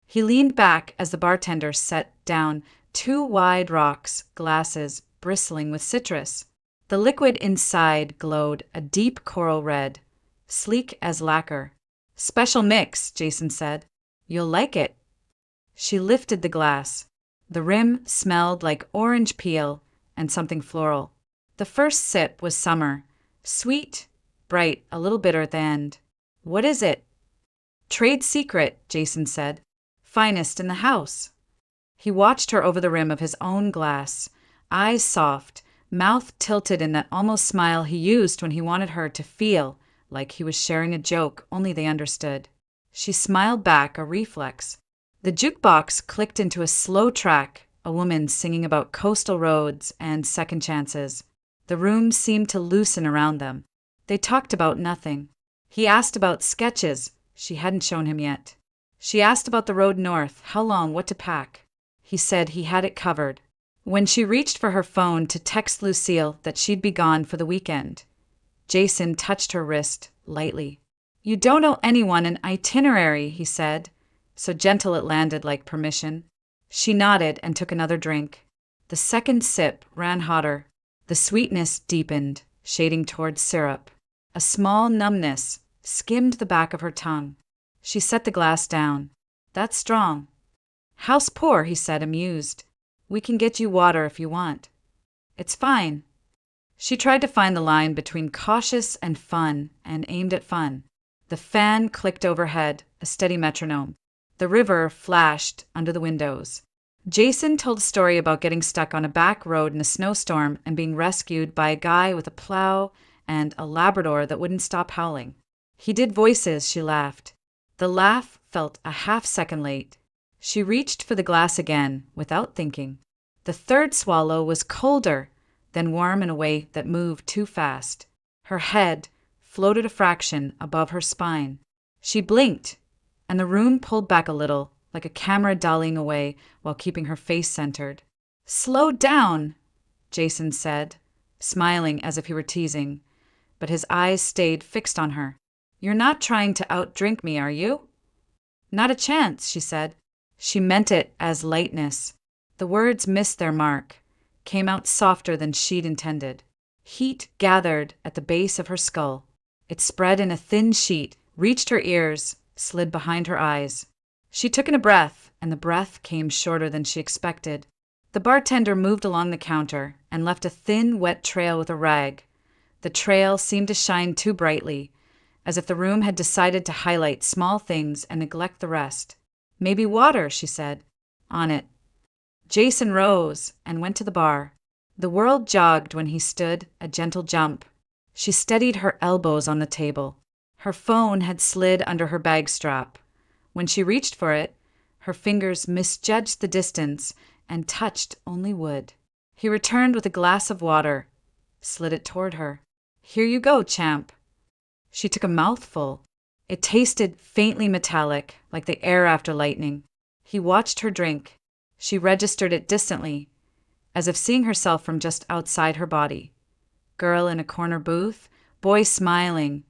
He leaned back as the bartender set down 2 wide rocks, glasses bristling with citrus. The liquid inside glowed a deep coral red, sleek as lacquer. "Special mix," Jason said. "You'll like it." She lifted the glass. The rim smelled like orange peel and something floral. The first sip was summer, sweet, bright, a little bitter at the end. "What is it?" "Trade secret," Jason said. "Finest in the house." He watched her over the rim of his own glass, eyes soft, mouth tilted in that almost smile he used when he wanted her to feel like he was sharing a joke only they understood. She smiled back, a reflex. The jukebox clicked into a slow track, a woman singing about coastal roads and second chances. The room seemed to loosen around them. They talked about nothing. He asked about sketches she hadn't shown him yet. She asked about the road north, how long, what to pack. He said he had it covered. When she reached for her phone to text Lucille that she'd be gone for the weekend, Jason touched her wrist lightly. "You don't owe anyone an itinerary," he said, so gentle it landed like permission. She nodded and took another drink. The second sip ran hotter. The sweetness deepened, shading towards syrup. A small numbness skimmed the back of her tongue. She set the glass down. "That's strong." "House poor," he said, amused. "We can get you water if you want." "It's fine." She tried to find the line between cautious and fun and aimed at fun. The fan clicked overhead, a steady metronome. The river flashed under the windows. Jason told a story about getting stuck on a back road in a snowstorm and being rescued by a guy with a plow and a Labrador that wouldn't stop howling. He did voices, she laughed. The laugh felt a half-second late. She reached for the glass again, without thinking. The third swallow was colder, then warm in a way that moved too fast. Her head floated a fraction above her spine. She blinked, and the room pulled back a little, like a camera dollying away while keeping her face centered. "Slow down," Jason said, smiling as if he were teasing, but his eyes stayed fixed on her. "You're not trying to outdrink me, are you?" "Not a chance," she said. She meant it as lightness. The words missed their mark, came out softer than she'd intended. Heat gathered at the base of her skull. It spread in a thin sheet, reached her ears, slid behind her eyes. She took in a breath, and the breath came shorter than she expected. The bartender moved along the counter and left a thin, wet trail with a rag. The trail seemed to shine too brightly, as if the room had decided to highlight small things and neglect the rest. "Maybe water," she said. "On it." Jason rose and went to the bar. The world jogged when he stood, a gentle jump. She steadied her elbows on the table. Her phone had slid under her bag strap. When she reached for it, her fingers misjudged the distance and touched only wood. He returned with a glass of water, slid it toward her. "Here you go, champ." She took a mouthful. It tasted faintly metallic, like the air after lightning. He watched her drink. She registered it distantly, as if seeing herself from just outside her body. Girl in a corner booth, boy smiling,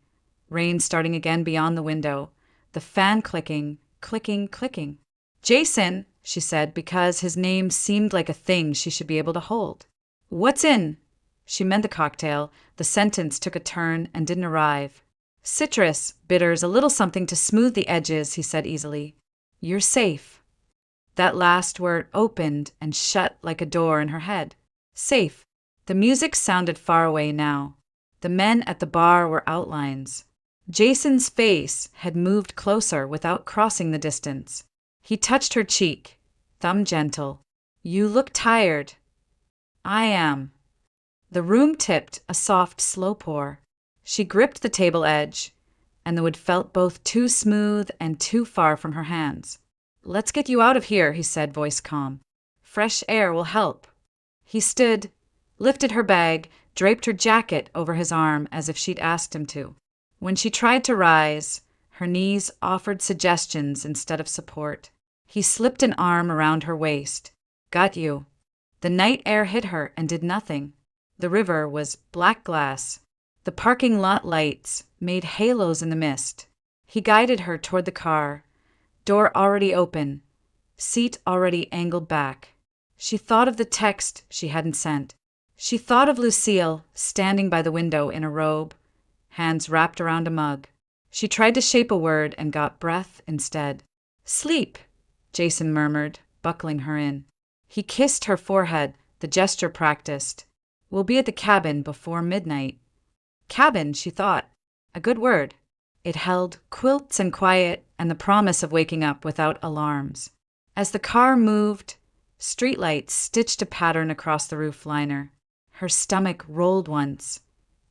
rain starting again beyond the window, the fan clicking, clicking, clicking. "Jason," she said, because his name seemed like a thing she should be able to hold. "What's in?" She meant the cocktail. The sentence took a turn and didn't arrive. "Citrus, bitters, a little something to smooth the edges," he said easily. "You're safe." That last word opened and shut like a door in her head. Safe. The music sounded far away now. The men at the bar were outlines. Jason's face had moved closer without crossing the distance. He touched her cheek, thumb gentle. "You look tired." "I am." The room tipped, a soft, slow pour. She gripped the table edge, and the wood felt both too smooth and too far from her hands. "Let's get you out of here," he said, voice calm. "Fresh air will help." He stood, lifted her bag, draped her jacket over his arm as if she'd asked him to. When she tried to rise, her knees offered suggestions instead of support. He slipped an arm around her waist. "Got you." The night air hit her and did nothing. The river was black glass. The parking lot lights made halos in the mist. He guided her toward the car, door already open, seat already angled back. She thought of the text she hadn't sent. She thought of Lucille standing by the window in a robe, hands wrapped around a mug. She tried to shape a word and got breath instead. "Sleep," Jason murmured, buckling her in. He kissed her forehead, the gesture practiced. "We'll be at the cabin before midnight." Cabin, she thought. A good word. It held quilts and quiet and the promise of waking up without alarms. As the car moved, streetlights stitched a pattern across the roof liner. Her stomach rolled once,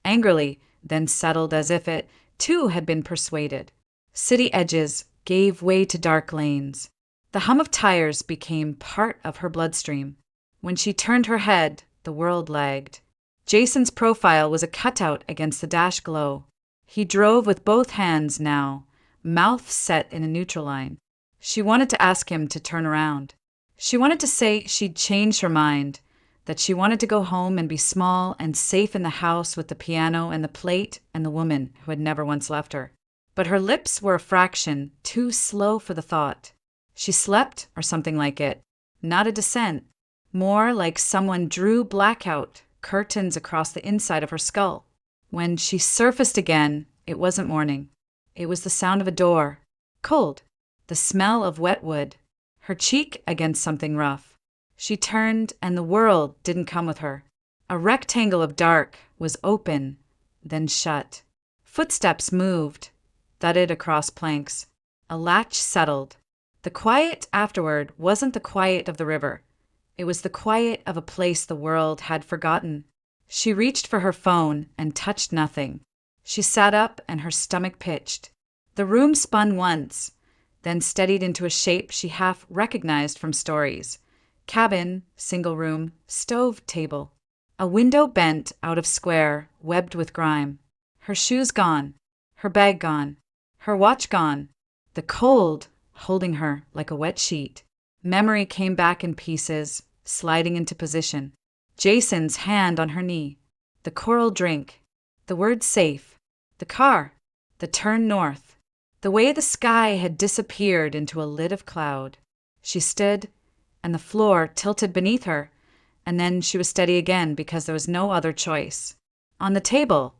angrily, then settled as if it, too, had been persuaded. City edges gave way to dark lanes. The hum of tires became part of her bloodstream. When she turned her head, the world lagged. Jason's profile was a cutout against the dash glow. He drove with both hands now, mouth set in a neutral line. She wanted to ask him to turn around. She wanted to say she'd changed her mind, that she wanted to go home and be small and safe in the house with the piano and the plate and the woman who had never once left her. But her lips were a fraction too slow for the thought. She slept, or something like it. Not a descent. More like someone drew blackout curtains across the inside of her skull. When she surfaced again, it wasn't morning. It was the sound of a door. Cold. The smell of wet wood. Her cheek against something rough. She turned, and the world didn't come with her. A rectangle of dark was open, then shut. Footsteps moved, thudded across planks. A latch settled. The quiet afterward wasn't the quiet of the river. It was the quiet of a place the world had forgotten. She reached for her phone and touched nothing. She sat up and her stomach pitched. The room spun once, then steadied into a shape she half recognized from stories. Cabin, single room, stove table. A window bent out of square, webbed with grime. Her shoes gone. Her bag gone. Her watch gone. The cold holding her like a wet sheet. Memory came back in pieces, sliding into position. Jason's hand on her knee. The coral drink. The word safe. The car. The turn north. The way the sky had disappeared into a lid of cloud. She stood, and the floor tilted beneath her, and then she was steady again because there was no other choice. On the table,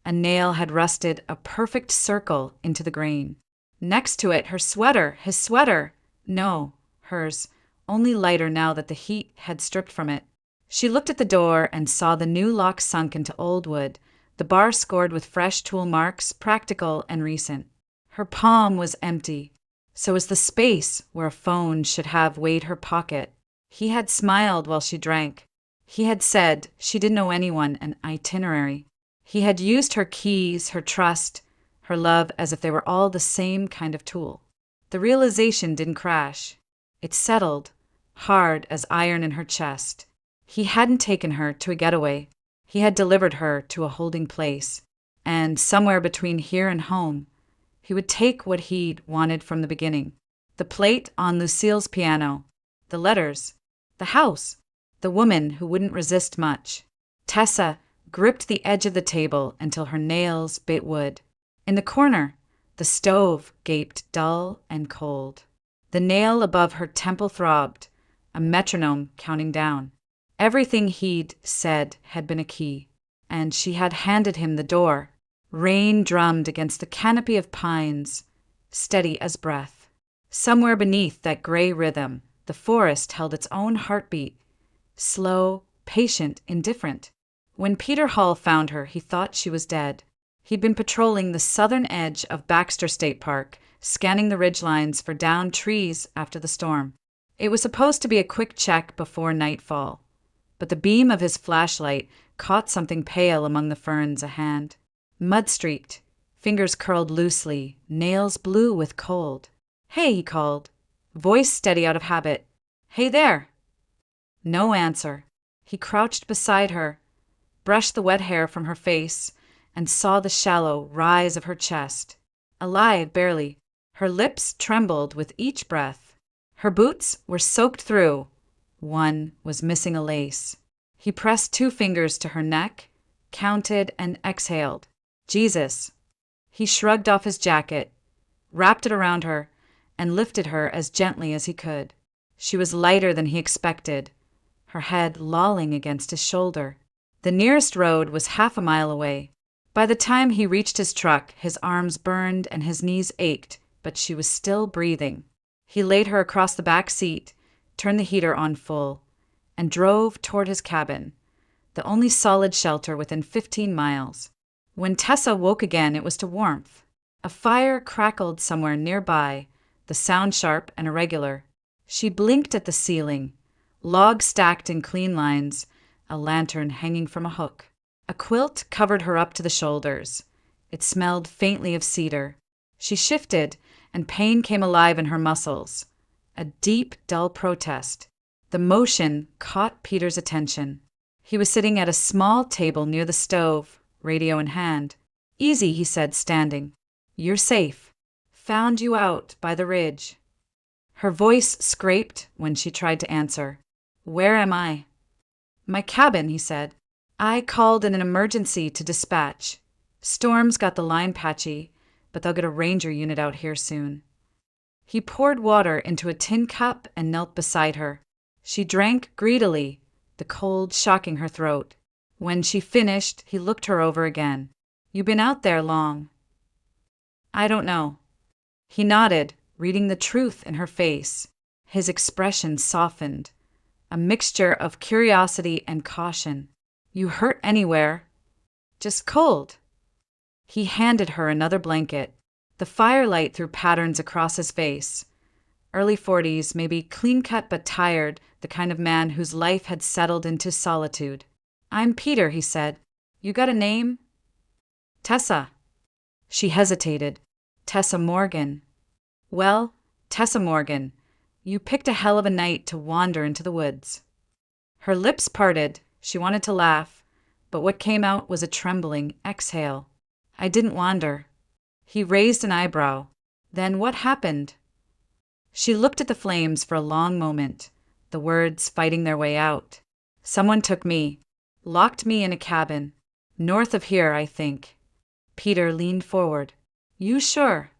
a nail had rusted a perfect circle into the grain. Next to it, her sweater, his sweater. No, hers, only lighter now that the heat had stripped from it. She looked at the door and saw the new lock sunk into old wood, the bar scored with fresh tool marks, practical and recent. Her palm was empty. So was the space where a phone should have weighed her pocket. He had smiled while she drank. He had said she didn't owe anyone an itinerary. He had used her keys, her trust, her love as if they were all the same kind of tool. The realization didn't crash. It settled, hard as iron in her chest. He hadn't taken her to a getaway. He had delivered her to a holding place. And somewhere between here and home, he would take what he'd wanted from the beginning. The plate on Lucille's piano, the letters, the house, the woman who wouldn't resist much. Tessa gripped the edge of the table until her nails bit wood. In the corner, the stove gaped dull and cold. The nail above her temple throbbed, a metronome counting down. Everything he'd said had been a key, and she had handed him the door. Rain drummed against the canopy of pines, steady as breath. Somewhere beneath that gray rhythm, the forest held its own heartbeat, slow, patient, indifferent. When Peter Hall found her, he thought she was dead. He'd been patrolling the southern edge of Baxter State Park, scanning the ridgelines for downed trees after the storm. It was supposed to be a quick check before nightfall, but the beam of his flashlight caught something pale among the ferns a hand. Mud-streaked, fingers curled loosely, nails blue with cold. "Hey," he called, voice steady out of habit. "Hey there." No answer. He crouched beside her, brushed the wet hair from her face, and saw the shallow rise of her chest. Alive, barely. Her lips trembled with each breath. Her boots were soaked through. One was missing a lace. He pressed 2 fingers to her neck, counted, and exhaled. "Jesus." He shrugged off his jacket, wrapped it around her, and lifted her as gently as he could. She was lighter than he expected, her head lolling against his shoulder. The nearest road was half a mile away. By the time he reached his truck, his arms burned and his knees ached, but she was still breathing. He laid her across the back seat, turned the heater on full, and drove toward his cabin, the only solid shelter within 15 miles. When Tessa woke again, it was to warmth. A fire crackled somewhere nearby, the sound sharp and irregular. She blinked at the ceiling, logs stacked in clean lines, a lantern hanging from a hook. A quilt covered her up to the shoulders. It smelled faintly of cedar. She shifted, and pain came alive in her muscles. A deep, dull protest. The motion caught Peter's attention. He was sitting at a small table near the stove, radio in hand. "Easy," he said, standing. "You're safe. Found you out by the ridge." Her voice scraped when she tried to answer. "Where am I?" "My cabin," he said. "I called in an emergency to dispatch. Storm's got the line patchy, but they'll get a ranger unit out here soon." He poured water into a tin cup and knelt beside her. She drank greedily, the cold shocking her throat. When she finished, he looked her over again. "You been out there long?" "I don't know." He nodded, reading the truth in her face. His expression softened, a mixture of curiosity and caution. "You hurt anywhere?" "Just cold." He handed her another blanket. The firelight threw patterns across his face. Early 40s, maybe clean-cut but tired, the kind of man whose life had settled into solitude. "I'm Peter," he said. "You got a name?" "Tessa." She hesitated. "Tessa Morgan." "Well, Tessa Morgan, you picked a hell of a night to wander into the woods." Her lips parted. She wanted to laugh, but what came out was a trembling exhale. "I didn't wander." He raised an eyebrow. "Then what happened?" She looked at the flames for a long moment, the words fighting their way out. "Someone took me, locked me in a cabin. North of here, I think." Peter leaned forward. "You sure?"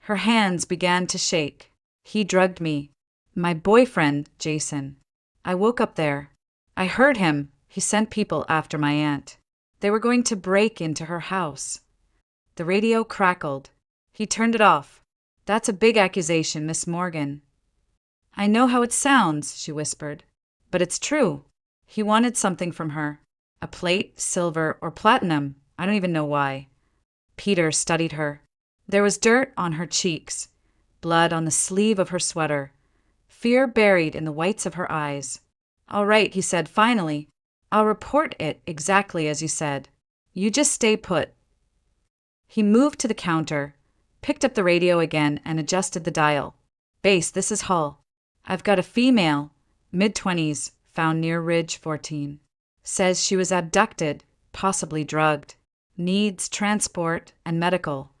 Her hands began to shake. "He drugged me. My boyfriend, Jason. I woke up there. I heard him. He sent people after my aunt. They were going to break into her house." The radio crackled. He turned it off. "That's a big accusation, Miss Morgan." "I know how it sounds," she whispered. "But it's true. He wanted something from her. A plate, silver, or platinum. I don't even know why." Peter studied her. There was dirt on her cheeks, blood on the sleeve of her sweater, fear buried in the whites of her eyes. "All right," he said finally. "I'll report it exactly as you said. You just stay put." He moved to the counter, picked up the radio again, and adjusted the dial. Base, this is Hull. I've got a female, mid-20s, found near Ridge 14. Says she was abducted, possibly drugged. Needs transport and medical.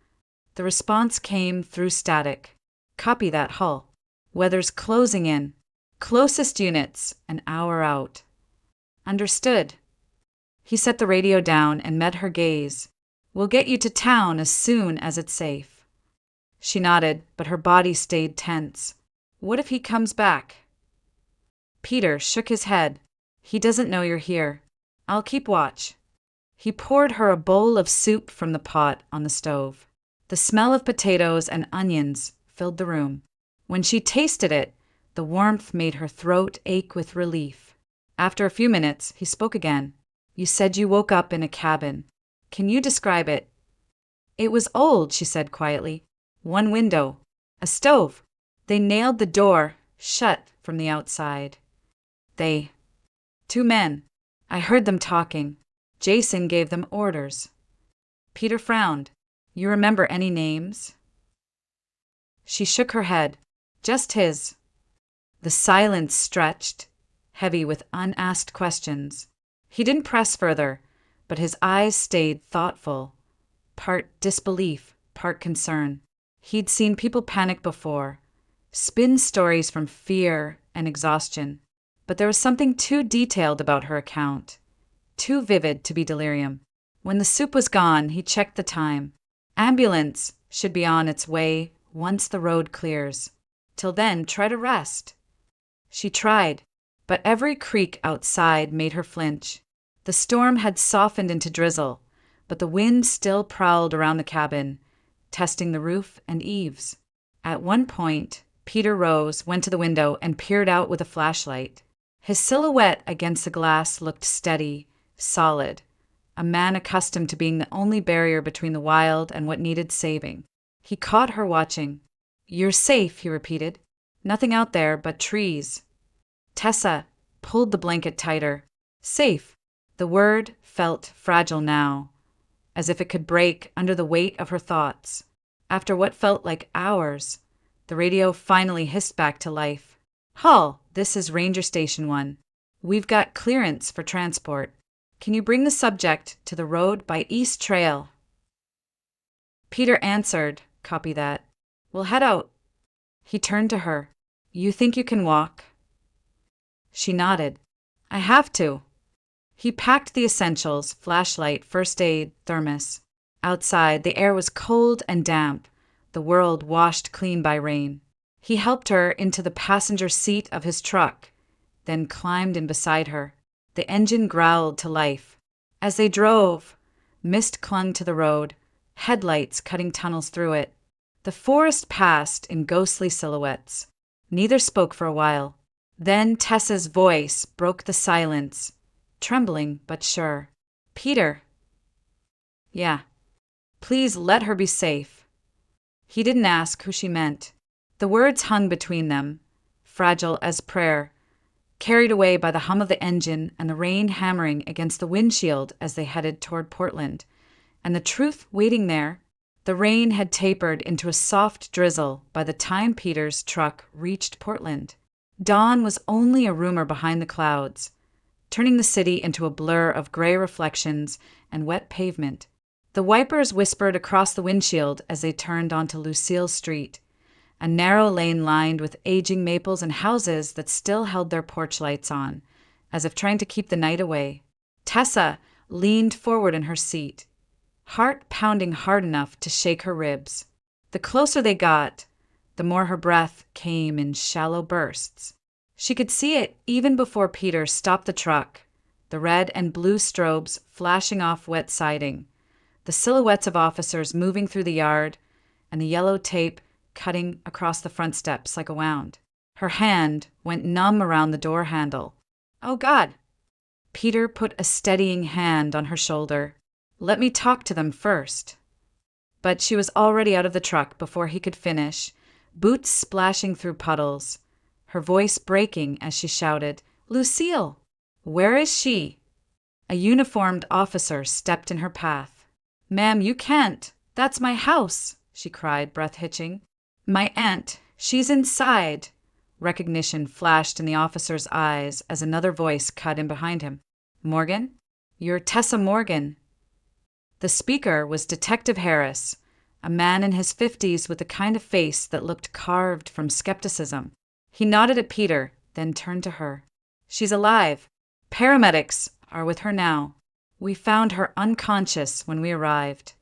The response came through static. Copy that, Hull. Weather's closing in. Closest units, an hour out. Understood. He set the radio down and met her gaze. We'll get you to town as soon as it's safe. She nodded, but her body stayed tense. What if he comes back? Peter shook his head. He doesn't know you're here. I'll keep watch. He poured her a bowl of soup from the pot on the stove. The smell of potatoes and onions filled the room. When she tasted it, the warmth made her throat ache with relief. After a few minutes, he spoke again. You said you woke up in a cabin. Can you describe it? It was old, she said quietly. One window. A stove. They nailed the door shut from the outside. Two men. I heard them talking. Jason gave them orders. Peter frowned. You remember any names? She shook her head. Just his. The silence stretched, heavy with unasked questions. He didn't press further, but his eyes stayed thoughtful, part disbelief, part concern. He'd seen people panic before, spin stories from fear and exhaustion, but there was something too detailed about her account, too vivid to be delirium. When the soup was gone, he checked the time. Ambulance should be on its way once the road clears. Till then, try to rest. She tried, but every creak outside made her flinch. The storm had softened into drizzle, but the wind still prowled around the cabin, testing the roof and eaves. At one point, Peter rose, went to the window, and peered out with a flashlight. His silhouette against the glass looked steady, solid, a man accustomed to being the only barrier between the wild and what needed saving. He caught her watching. You're safe, he repeated. Nothing out there but trees. Tessa pulled the blanket tighter. Safe. The word felt fragile now, as if it could break under the weight of her thoughts. After what felt like hours, the radio finally hissed back to life. Hull, this is Ranger Station 1. We've got clearance for transport. Can you bring the subject to the road by East Trail? Peter answered, copy that. We'll head out. He turned to her. You think you can walk? She nodded. I have to. He packed the essentials, flashlight, first aid, thermos. Outside, the air was cold and damp, the world washed clean by rain. He helped her into the passenger seat of his truck, then climbed in beside her. The engine growled to life. As they drove, mist clung to the road, headlights cutting tunnels through it. The forest passed in ghostly silhouettes. Neither spoke for a while. Then Tessa's voice broke the silence, trembling but sure. Peter. Yeah. Please let her be safe. He didn't ask who she meant. The words hung between them, fragile as prayer, carried away by the hum of the engine and the rain hammering against the windshield as they headed toward Portland. And the truth waiting there. The rain had tapered into a soft drizzle by the time Peter's truck reached Portland. Dawn was only a rumor behind the clouds, turning the city into a blur of gray reflections and wet pavement. The wipers whispered across the windshield as they turned onto Lucille Street, a narrow lane lined with aging maples and houses that still held their porch lights on, as if trying to keep the night away. Tessa leaned forward in her seat, heart pounding hard enough to shake her ribs. The closer they got, the more her breath came in shallow bursts. She could see it even before Peter stopped the truck, the red and blue strobes flashing off wet siding, the silhouettes of officers moving through the yard, and the yellow tape cutting across the front steps like a wound. Her hand went numb around the door handle. Oh, God! Peter put a steadying hand on her shoulder. Let me talk to them first. But she was already out of the truck before he could finish, boots splashing through puddles, her voice breaking as she shouted, Lucille! Where is she? A uniformed officer stepped in her path. Ma'am, you can't. That's my house, she cried, breath hitching. My aunt, she's inside. Recognition flashed in the officer's eyes as another voice cut in behind him. Morgan? You're Tessa Morgan. The speaker was Detective Harris, a man in his 50s with the kind of face that looked carved from skepticism. He nodded at Peter, then turned to her. She's alive. Paramedics are with her now. We found her unconscious when we arrived.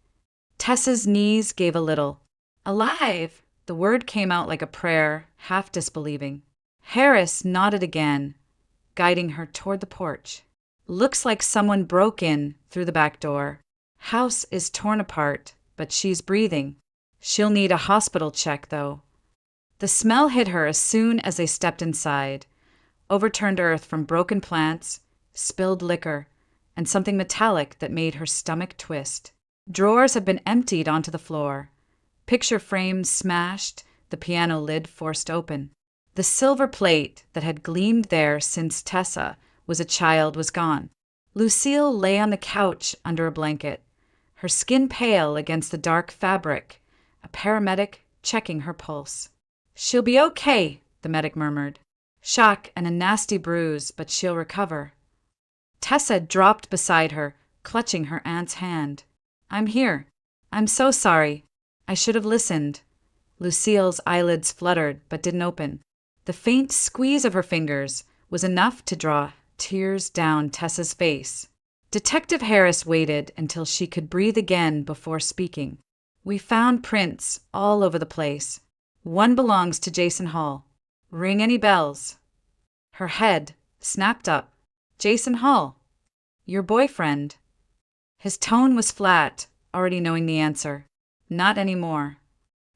Tessa's knees gave a little. Alive! The word came out like a prayer, half disbelieving. Harris nodded again, guiding her toward the porch. Looks like someone broke in through the back door. House is torn apart, but she's breathing. She'll need a hospital check, though. The smell hit her as soon as they stepped inside. Overturned earth from broken plants, spilled liquor, and something metallic that made her stomach twist. Drawers had been emptied onto the floor. Picture frames smashed, the piano lid forced open. The silver plate that had gleamed there since Tessa was a child was gone. Lucille lay on the couch under a blanket, her skin pale against the dark fabric, a paramedic checking her pulse. She'll be okay, the medic murmured. Shock and a nasty bruise, but she'll recover. Tessa dropped beside her, clutching her aunt's hand. I'm here. I'm so sorry. I should have listened. Lucille's eyelids fluttered, but didn't open. The faint squeeze of her fingers was enough to draw tears down Tessa's face. Detective Harris waited until she could breathe again before speaking. We found prints all over the place. One belongs to Jason Hall. Ring any bells? Her head snapped up. Jason Hall. Your boyfriend. His tone was flat, already knowing the answer. Not anymore.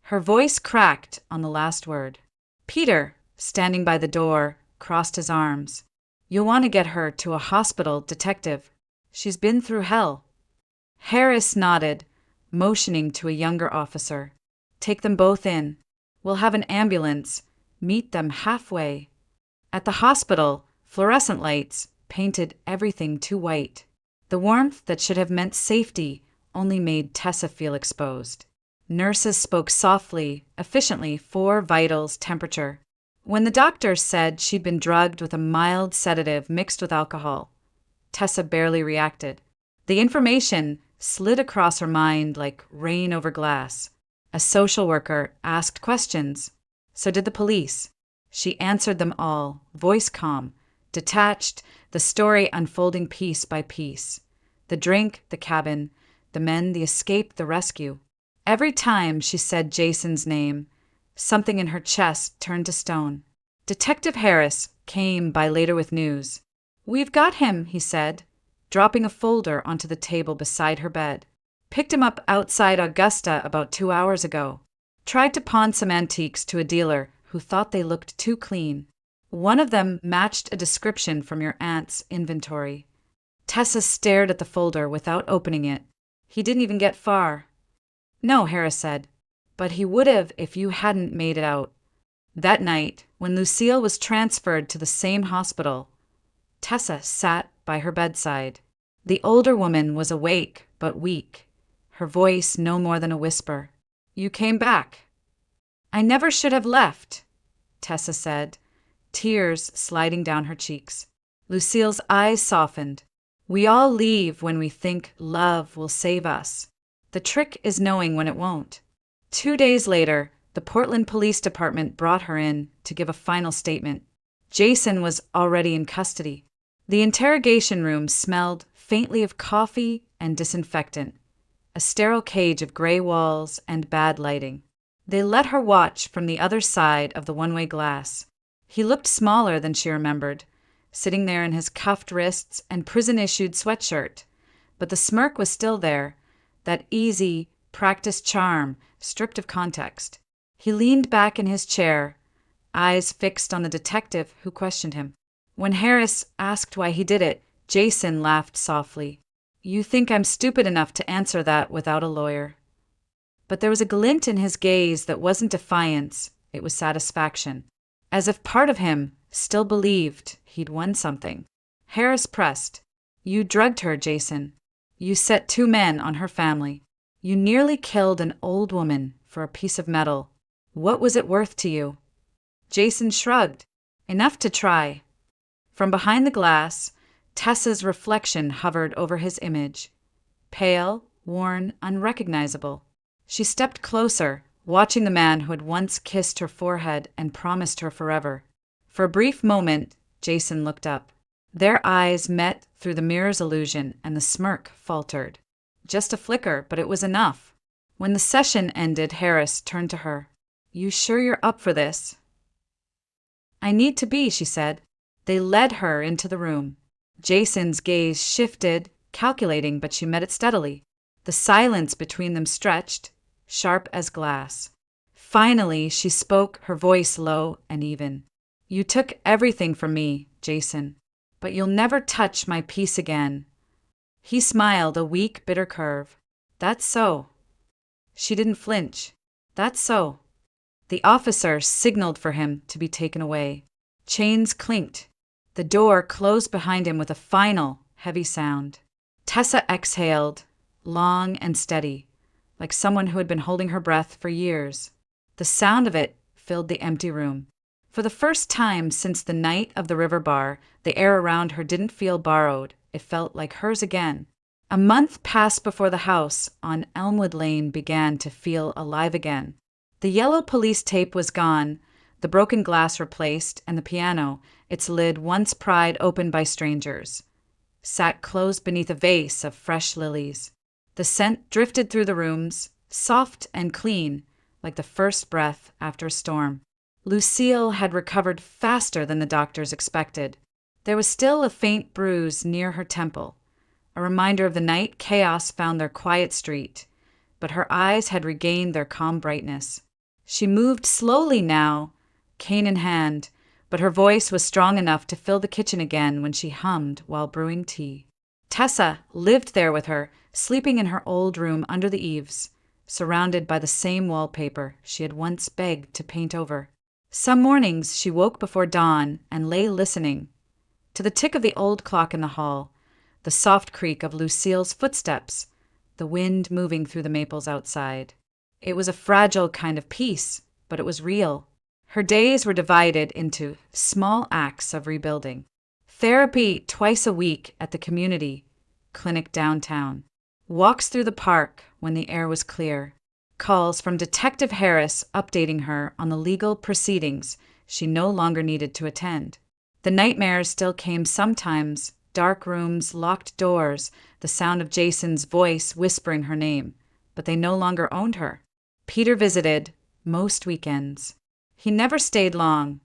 Her voice cracked on the last word. Peter, standing by the door, crossed his arms. You'll want to get her to a hospital, detective. She's been through hell. Harris nodded, motioning to a younger officer. Take them both in. We'll have an ambulance. Meet them halfway. At the hospital, fluorescent lights painted everything too white. The warmth that should have meant safety only made Tessa feel exposed. Nurses spoke softly, efficiently, for vitals, temperature. When the doctor said she'd been drugged with a mild sedative mixed with alcohol, Tessa barely reacted. The information slid across her mind like rain over glass. A social worker asked questions. So did the police. She answered them all, voice calm, detached, the story unfolding piece by piece. The drink, the cabin, the men, the escape, the rescue. Every time she said Jason's name, something in her chest turned to stone. Detective Harris came by later with news. We've got him, he said, dropping a folder onto the table beside her bed. Picked him up outside Augusta about 2 hours ago. Tried to pawn some antiques to a dealer who thought they looked too clean. One of them matched a description from your aunt's inventory. Tessa stared at the folder without opening it. He didn't even get far. No, Harris said, but he would have if you hadn't made it out. That night, when Lucille was transferred to the same hospital, Tessa sat by her bedside. The older woman was awake but weak, her voice no more than a whisper. You came back. I never should have left, Tessa said, tears sliding down her cheeks. Lucille's eyes softened. We all leave when we think love will save us. The trick is knowing when it won't. 2 days later, the Portland Police Department brought her in to give a final statement. Jason was already in custody. The interrogation room smelled faintly of coffee and disinfectant, a sterile cage of gray walls and bad lighting. They let her watch from the other side of the one-way glass. He looked smaller than she remembered, sitting there in his cuffed wrists and prison-issued sweatshirt. But the smirk was still there, that easy, practiced charm, stripped of context. He leaned back in his chair, eyes fixed on the detective who questioned him. When Harris asked why he did it, Jason laughed softly. You think I'm stupid enough to answer that without a lawyer. But there was a glint in his gaze that wasn't defiance, it was satisfaction. As if part of him still believed he'd won something. Harris pressed. You drugged her, Jason. You set 2 men on her family. You nearly killed an old woman for a piece of metal. What was it worth to you? Jason shrugged. Enough to try. From behind the glass, Tessa's reflection hovered over his image. Pale, worn, unrecognizable. She stepped closer, watching the man who had once kissed her forehead and promised her forever. For a brief moment, Jason looked up. Their eyes met through the mirror's illusion, and the smirk faltered. Just a flicker, but it was enough. When the session ended, Harris turned to her. You sure you're up for this? I need to be, she said. They led her into the room. Jason's gaze shifted, calculating, but she met it steadily. The silence between them stretched, sharp as glass. Finally, she spoke, her voice low and even. You took everything from me, Jason, but you'll never touch my peace again. He smiled, a weak, bitter curve. That's so. She didn't flinch. That's so. The officer signaled for him to be taken away. Chains clinked. The door closed behind him with a final, heavy sound. Tessa exhaled, long and steady, like someone who had been holding her breath for years. The sound of it filled the empty room. For the first time since the night of the river bar, the air around her didn't feel borrowed. It felt like hers again. A month passed before the house on Elmwood Lane began to feel alive again. The yellow police tape was gone, the broken glass replaced, and the piano, its lid once pried open by strangers, sat closed beneath a vase of fresh lilies. The scent drifted through the rooms, soft and clean, like the first breath after a storm. Lucille had recovered faster than the doctors expected. There was still a faint bruise near her temple, a reminder of the night chaos found their quiet street, but her eyes had regained their calm brightness. She moved slowly now, cane in hand, but her voice was strong enough to fill the kitchen again when she hummed while brewing tea. Tessa lived there with her, sleeping in her old room under the eaves, surrounded by the same wallpaper she had once begged to paint over. Some mornings she woke before dawn and lay listening to the tick of the old clock in the hall, the soft creak of Lucille's footsteps, the wind moving through the maples outside. It was a fragile kind of peace, but it was real. Her days were divided into small acts of rebuilding. Therapy twice a week at the community clinic downtown. Walks through the park when the air was clear. Calls from Detective Harris updating her on the legal proceedings she no longer needed to attend. The nightmares still came sometimes, dark rooms, locked doors, the sound of Jason's voice whispering her name, but they no longer owned her. Peter visited most weekends. He never stayed long,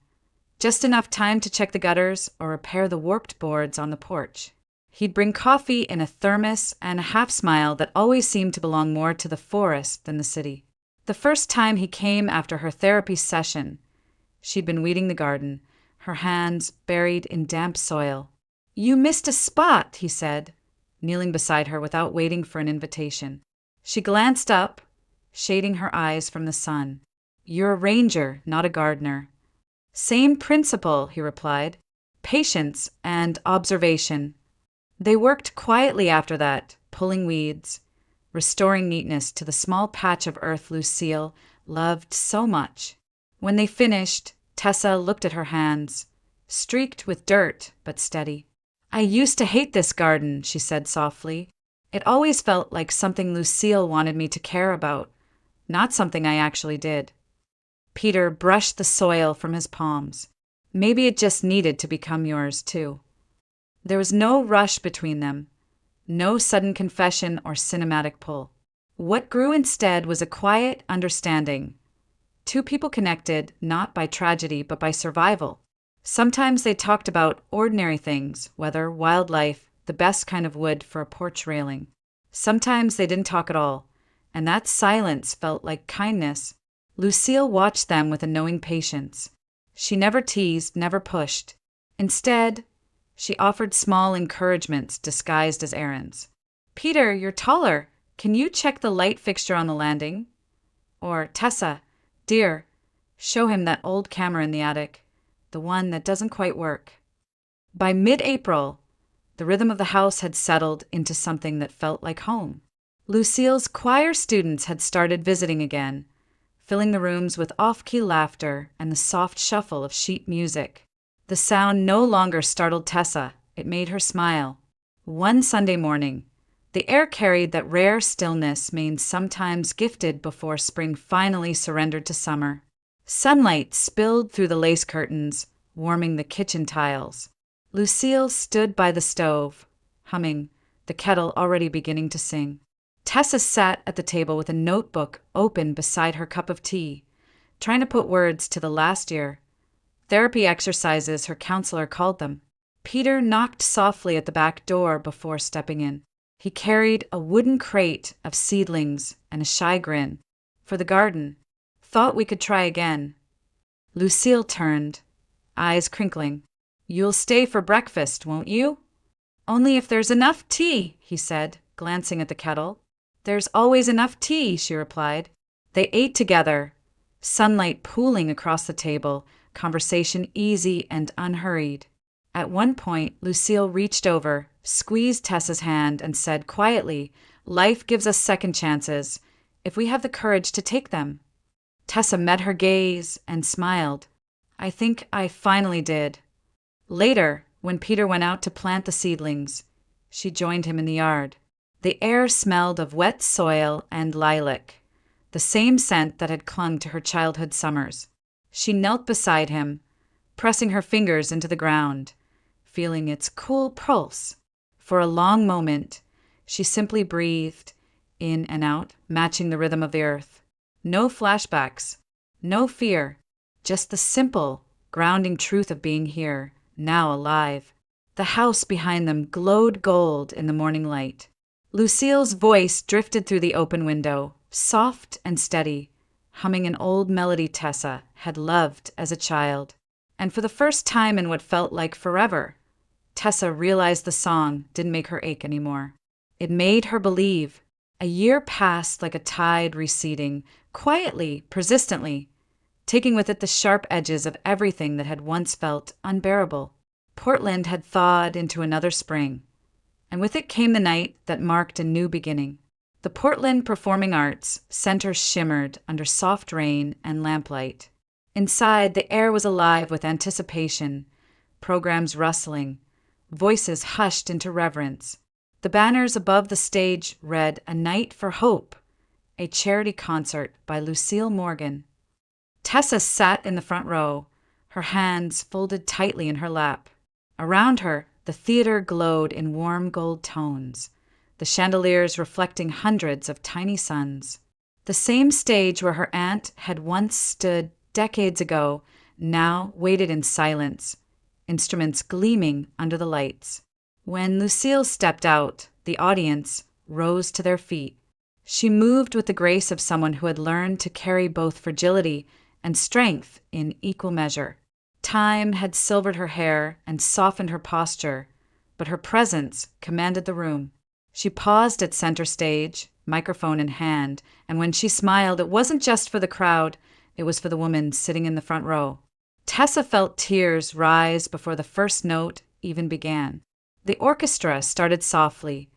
just enough time to check the gutters or repair the warped boards on the porch. He'd bring coffee in a thermos and a half-smile that always seemed to belong more to the forest than the city. The first time he came after her therapy session, she'd been weeding the garden, her hands buried in damp soil. You missed a spot, he said, kneeling beside her without waiting for an invitation. She glanced up, shading her eyes from the sun. You're a ranger, not a gardener. Same principle, he replied. Patience and observation. They worked quietly after that, pulling weeds, restoring neatness to the small patch of earth Lucille loved so much. When they finished, Tessa looked at her hands, streaked with dirt but steady. I used to hate this garden, she said softly. It always felt like something Lucille wanted me to care about, not something I actually did. Peter brushed the soil from his palms. Maybe it just needed to become yours, too. There was no rush between them, no sudden confession or cinematic pull. What grew instead was a quiet understanding. Two people connected not by tragedy but by survival. Sometimes they talked about ordinary things, weather, wildlife, the best kind of wood for a porch railing. Sometimes they didn't talk at all, and that silence felt like kindness. Lucille watched them with a knowing patience. She never teased, never pushed. Instead, she offered small encouragements disguised as errands. Peter, you're taller. Can you check the light fixture on the landing? Or, Tessa, dear, show him that old camera in the attic, the one that doesn't quite work. By mid-April, the rhythm of the house had settled into something that felt like home. Lucille's choir students had started visiting again, filling the rooms with off-key laughter and the soft shuffle of sheet music. The sound no longer startled Tessa, it made her smile. One Sunday morning, the air carried that rare stillness Maine sometimes gifted before spring finally surrendered to summer. Sunlight spilled through the lace curtains, warming the kitchen tiles. Lucille stood by the stove, humming, the kettle already beginning to sing. Tessa sat at the table with a notebook open beside her cup of tea, trying to put words to the last year. Therapy exercises, her counselor called them. Peter knocked softly at the back door before stepping in. He carried a wooden crate of seedlings and a shy grin. For the garden. Thought we could try again. Lucille turned, eyes crinkling. You'll stay for breakfast, won't you? Only if there's enough tea, he said, glancing at the kettle. There's always enough tea, she replied. They ate together, sunlight pooling across the table, conversation easy and unhurried. At one point, Lucille reached over, squeezed Tessa's hand, and said quietly, "Life gives us second chances, if we have the courage to take them." Tessa met her gaze and smiled. "I think I finally did." Later, when Peter went out to plant the seedlings, she joined him in the yard. The air smelled of wet soil and lilac, the same scent that had clung to her childhood summers. She knelt beside him, pressing her fingers into the ground, feeling its cool pulse. For a long moment, she simply breathed, in and out, matching the rhythm of the earth. No flashbacks, no fear, just the simple, grounding truth of being here, now alive. The house behind them glowed gold in the morning light. Lucille's voice drifted through the open window, soft and steady, humming an old melody Tessa had loved as a child. And for the first time in what felt like forever, Tessa realized the song didn't make her ache anymore. It made her believe. A year passed like a tide receding, quietly, persistently, taking with it the sharp edges of everything that had once felt unbearable. Portland had thawed into another spring, and with it came the night that marked a new beginning. The Portland Performing Arts Center shimmered under soft rain and lamplight. Inside, the air was alive with anticipation, programs rustling, voices hushed into reverence. The banners above the stage read "A Night for Hope," a charity concert by Lucille Morgan. Tessa sat in the front row, her hands folded tightly in her lap. Around her, the theater glowed in warm gold tones, the chandeliers reflecting hundreds of tiny suns. The same stage where her aunt had once stood decades ago now waited in silence, instruments gleaming under the lights. When Lucille stepped out, the audience rose to their feet. She moved with the grace of someone who had learned to carry both fragility and strength in equal measure. Time had silvered her hair and softened her posture, but her presence commanded the room. She paused at center stage, microphone in hand, and when she smiled, it wasn't just for the crowd, it was for the woman sitting in the front row. Tessa felt tears rise before the first note even began. The orchestra started softly,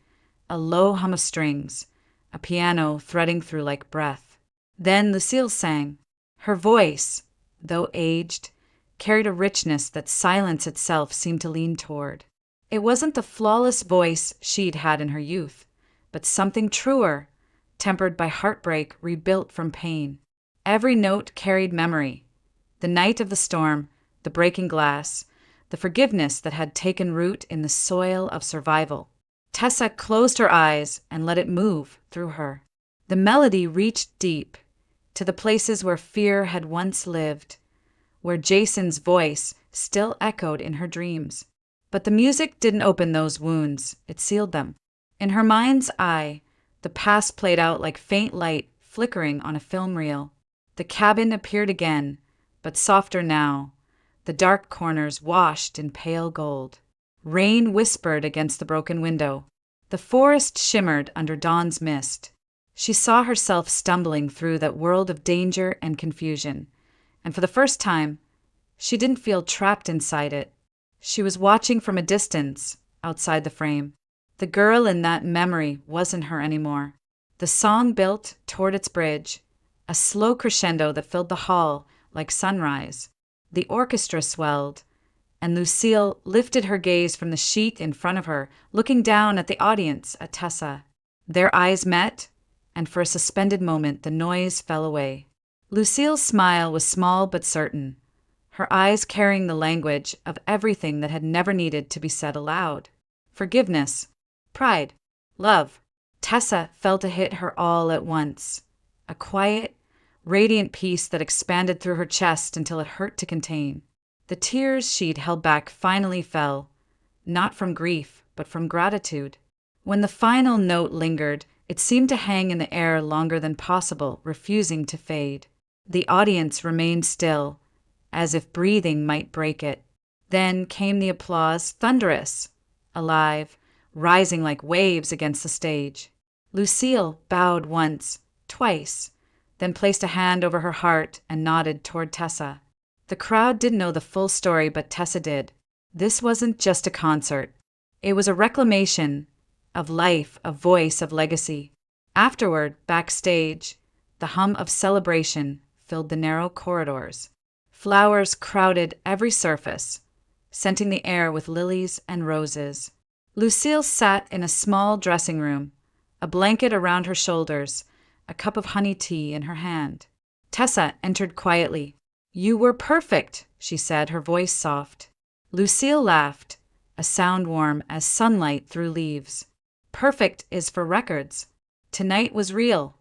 a low hum of strings, a piano threading through like breath. Then Lucille sang. Her voice, though aged, carried a richness that silence itself seemed to lean toward. It wasn't the flawless voice she'd had in her youth, but something truer, tempered by heartbreak rebuilt from pain. Every note carried memory. The night of the storm, the breaking glass, the forgiveness that had taken root in the soil of survival. Tessa closed her eyes and let it move through her. The melody reached deep, to the places where fear had once lived, where Jason's voice still echoed in her dreams. But the music didn't open those wounds, it sealed them. In her mind's eye, the past played out like faint light flickering on a film reel. The cabin appeared again, but softer now, the dark corners washed in pale gold. Rain whispered against the broken window. The forest shimmered under dawn's mist. She saw herself stumbling through that world of danger and confusion, and for the first time, she didn't feel trapped inside it. She was watching from a distance, outside the frame. The girl in that memory wasn't her anymore. The song built toward its bridge, a slow crescendo that filled the hall like sunrise. The orchestra swelled, and Lucille lifted her gaze from the sheet in front of her, looking down at the audience, at Tessa. Their eyes met, and for a suspended moment the noise fell away. Lucille's smile was small but certain, her eyes carrying the language of everything that had never needed to be said aloud. Forgiveness, pride, love. Tessa felt a hit her all at once, a quiet, radiant peace that expanded through her chest until it hurt to contain. The tears she'd held back finally fell, not from grief, but from gratitude. When the final note lingered, it seemed to hang in the air longer than possible, refusing to fade. The audience remained still, as if breathing might break it. Then came the applause, thunderous, alive, rising like waves against the stage. Lucille bowed once, twice, then placed a hand over her heart and nodded toward Tessa. The crowd didn't know the full story, but Tessa did. This wasn't just a concert. It was a reclamation of life, of voice, of legacy. Afterward, backstage, the hum of celebration filled the narrow corridors. Flowers crowded every surface, scenting the air with lilies and roses. Lucille sat in a small dressing room, a blanket around her shoulders, a cup of honey tea in her hand. Tessa entered quietly. "You were perfect," she said, her voice soft. Lucille laughed, a sound warm as sunlight through leaves. "Perfect is for records. Tonight was real."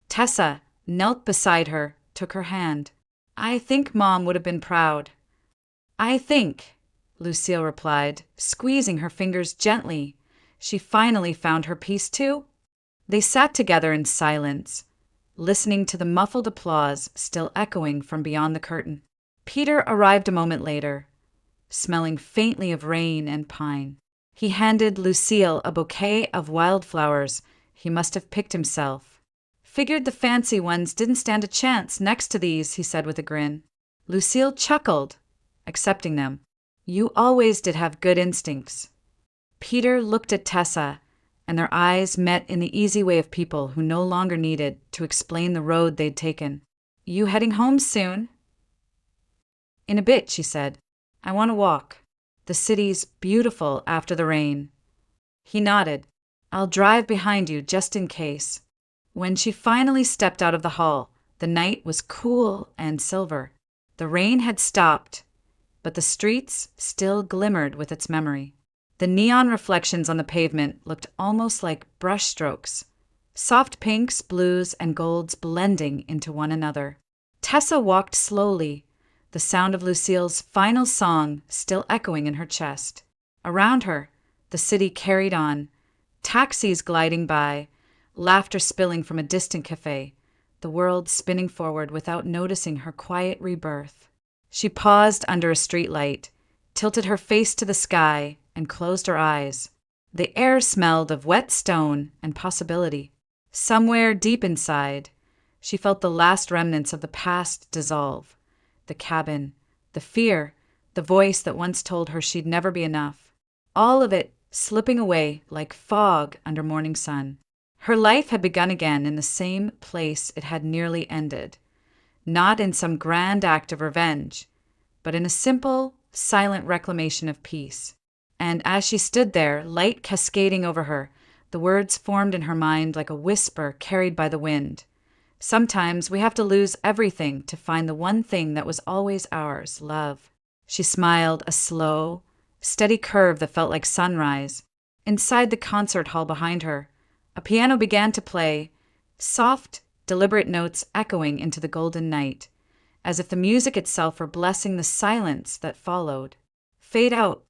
Tessa knelt beside her, took her hand. "I think Mom would have been proud." "I think," Lucille replied, squeezing her fingers gently. She finally found her peace too. They sat together in silence, listening to the muffled applause still echoing from beyond the curtain. Peter arrived a moment later, smelling faintly of rain and pine. He handed Lucille a bouquet of wildflowers he must have picked himself. "Figured the fancy ones didn't stand a chance next to these," he said with a grin. Lucille chuckled, accepting them. "You always did have good instincts." Peter looked at Tessa, and their eyes met in the easy way of people who no longer needed to explain the road they'd taken. "You heading home soon?" "In a bit," she said. "I want to walk. The city's beautiful after the rain." He nodded. "I'll drive behind you just in case." When she finally stepped out of the hall, the night was cool and silver. The rain had stopped, but the streets still glimmered with its memory. The neon reflections on the pavement looked almost like brushstrokes, soft pinks, blues, and golds blending into one another. Tessa walked slowly, the sound of Lucille's final song still echoing in her chest. Around her, the city carried on, taxis gliding by, laughter spilling from a distant cafe, the world spinning forward without noticing her quiet rebirth. She paused under a streetlight, tilted her face to the sky, and closed her eyes. The air smelled of wet stone and possibility. Somewhere deep inside, she felt the last remnants of the past dissolve. The cabin, the fear, the voice that once told her she'd never be enough. All of it slipping away like fog under morning sun. Her life had begun again in the same place it had nearly ended. Not in some grand act of revenge, but in a simple, silent reclamation of peace. And as she stood there, light cascading over her, the words formed in her mind like a whisper carried by the wind. "Sometimes we have to lose everything to find the one thing that was always ours, love." She smiled, a slow, steady curve that felt like sunrise. Inside the concert hall behind her, a piano began to play, soft, deliberate notes echoing into the golden night, as if the music itself were blessing the silence that followed. "Fade out,"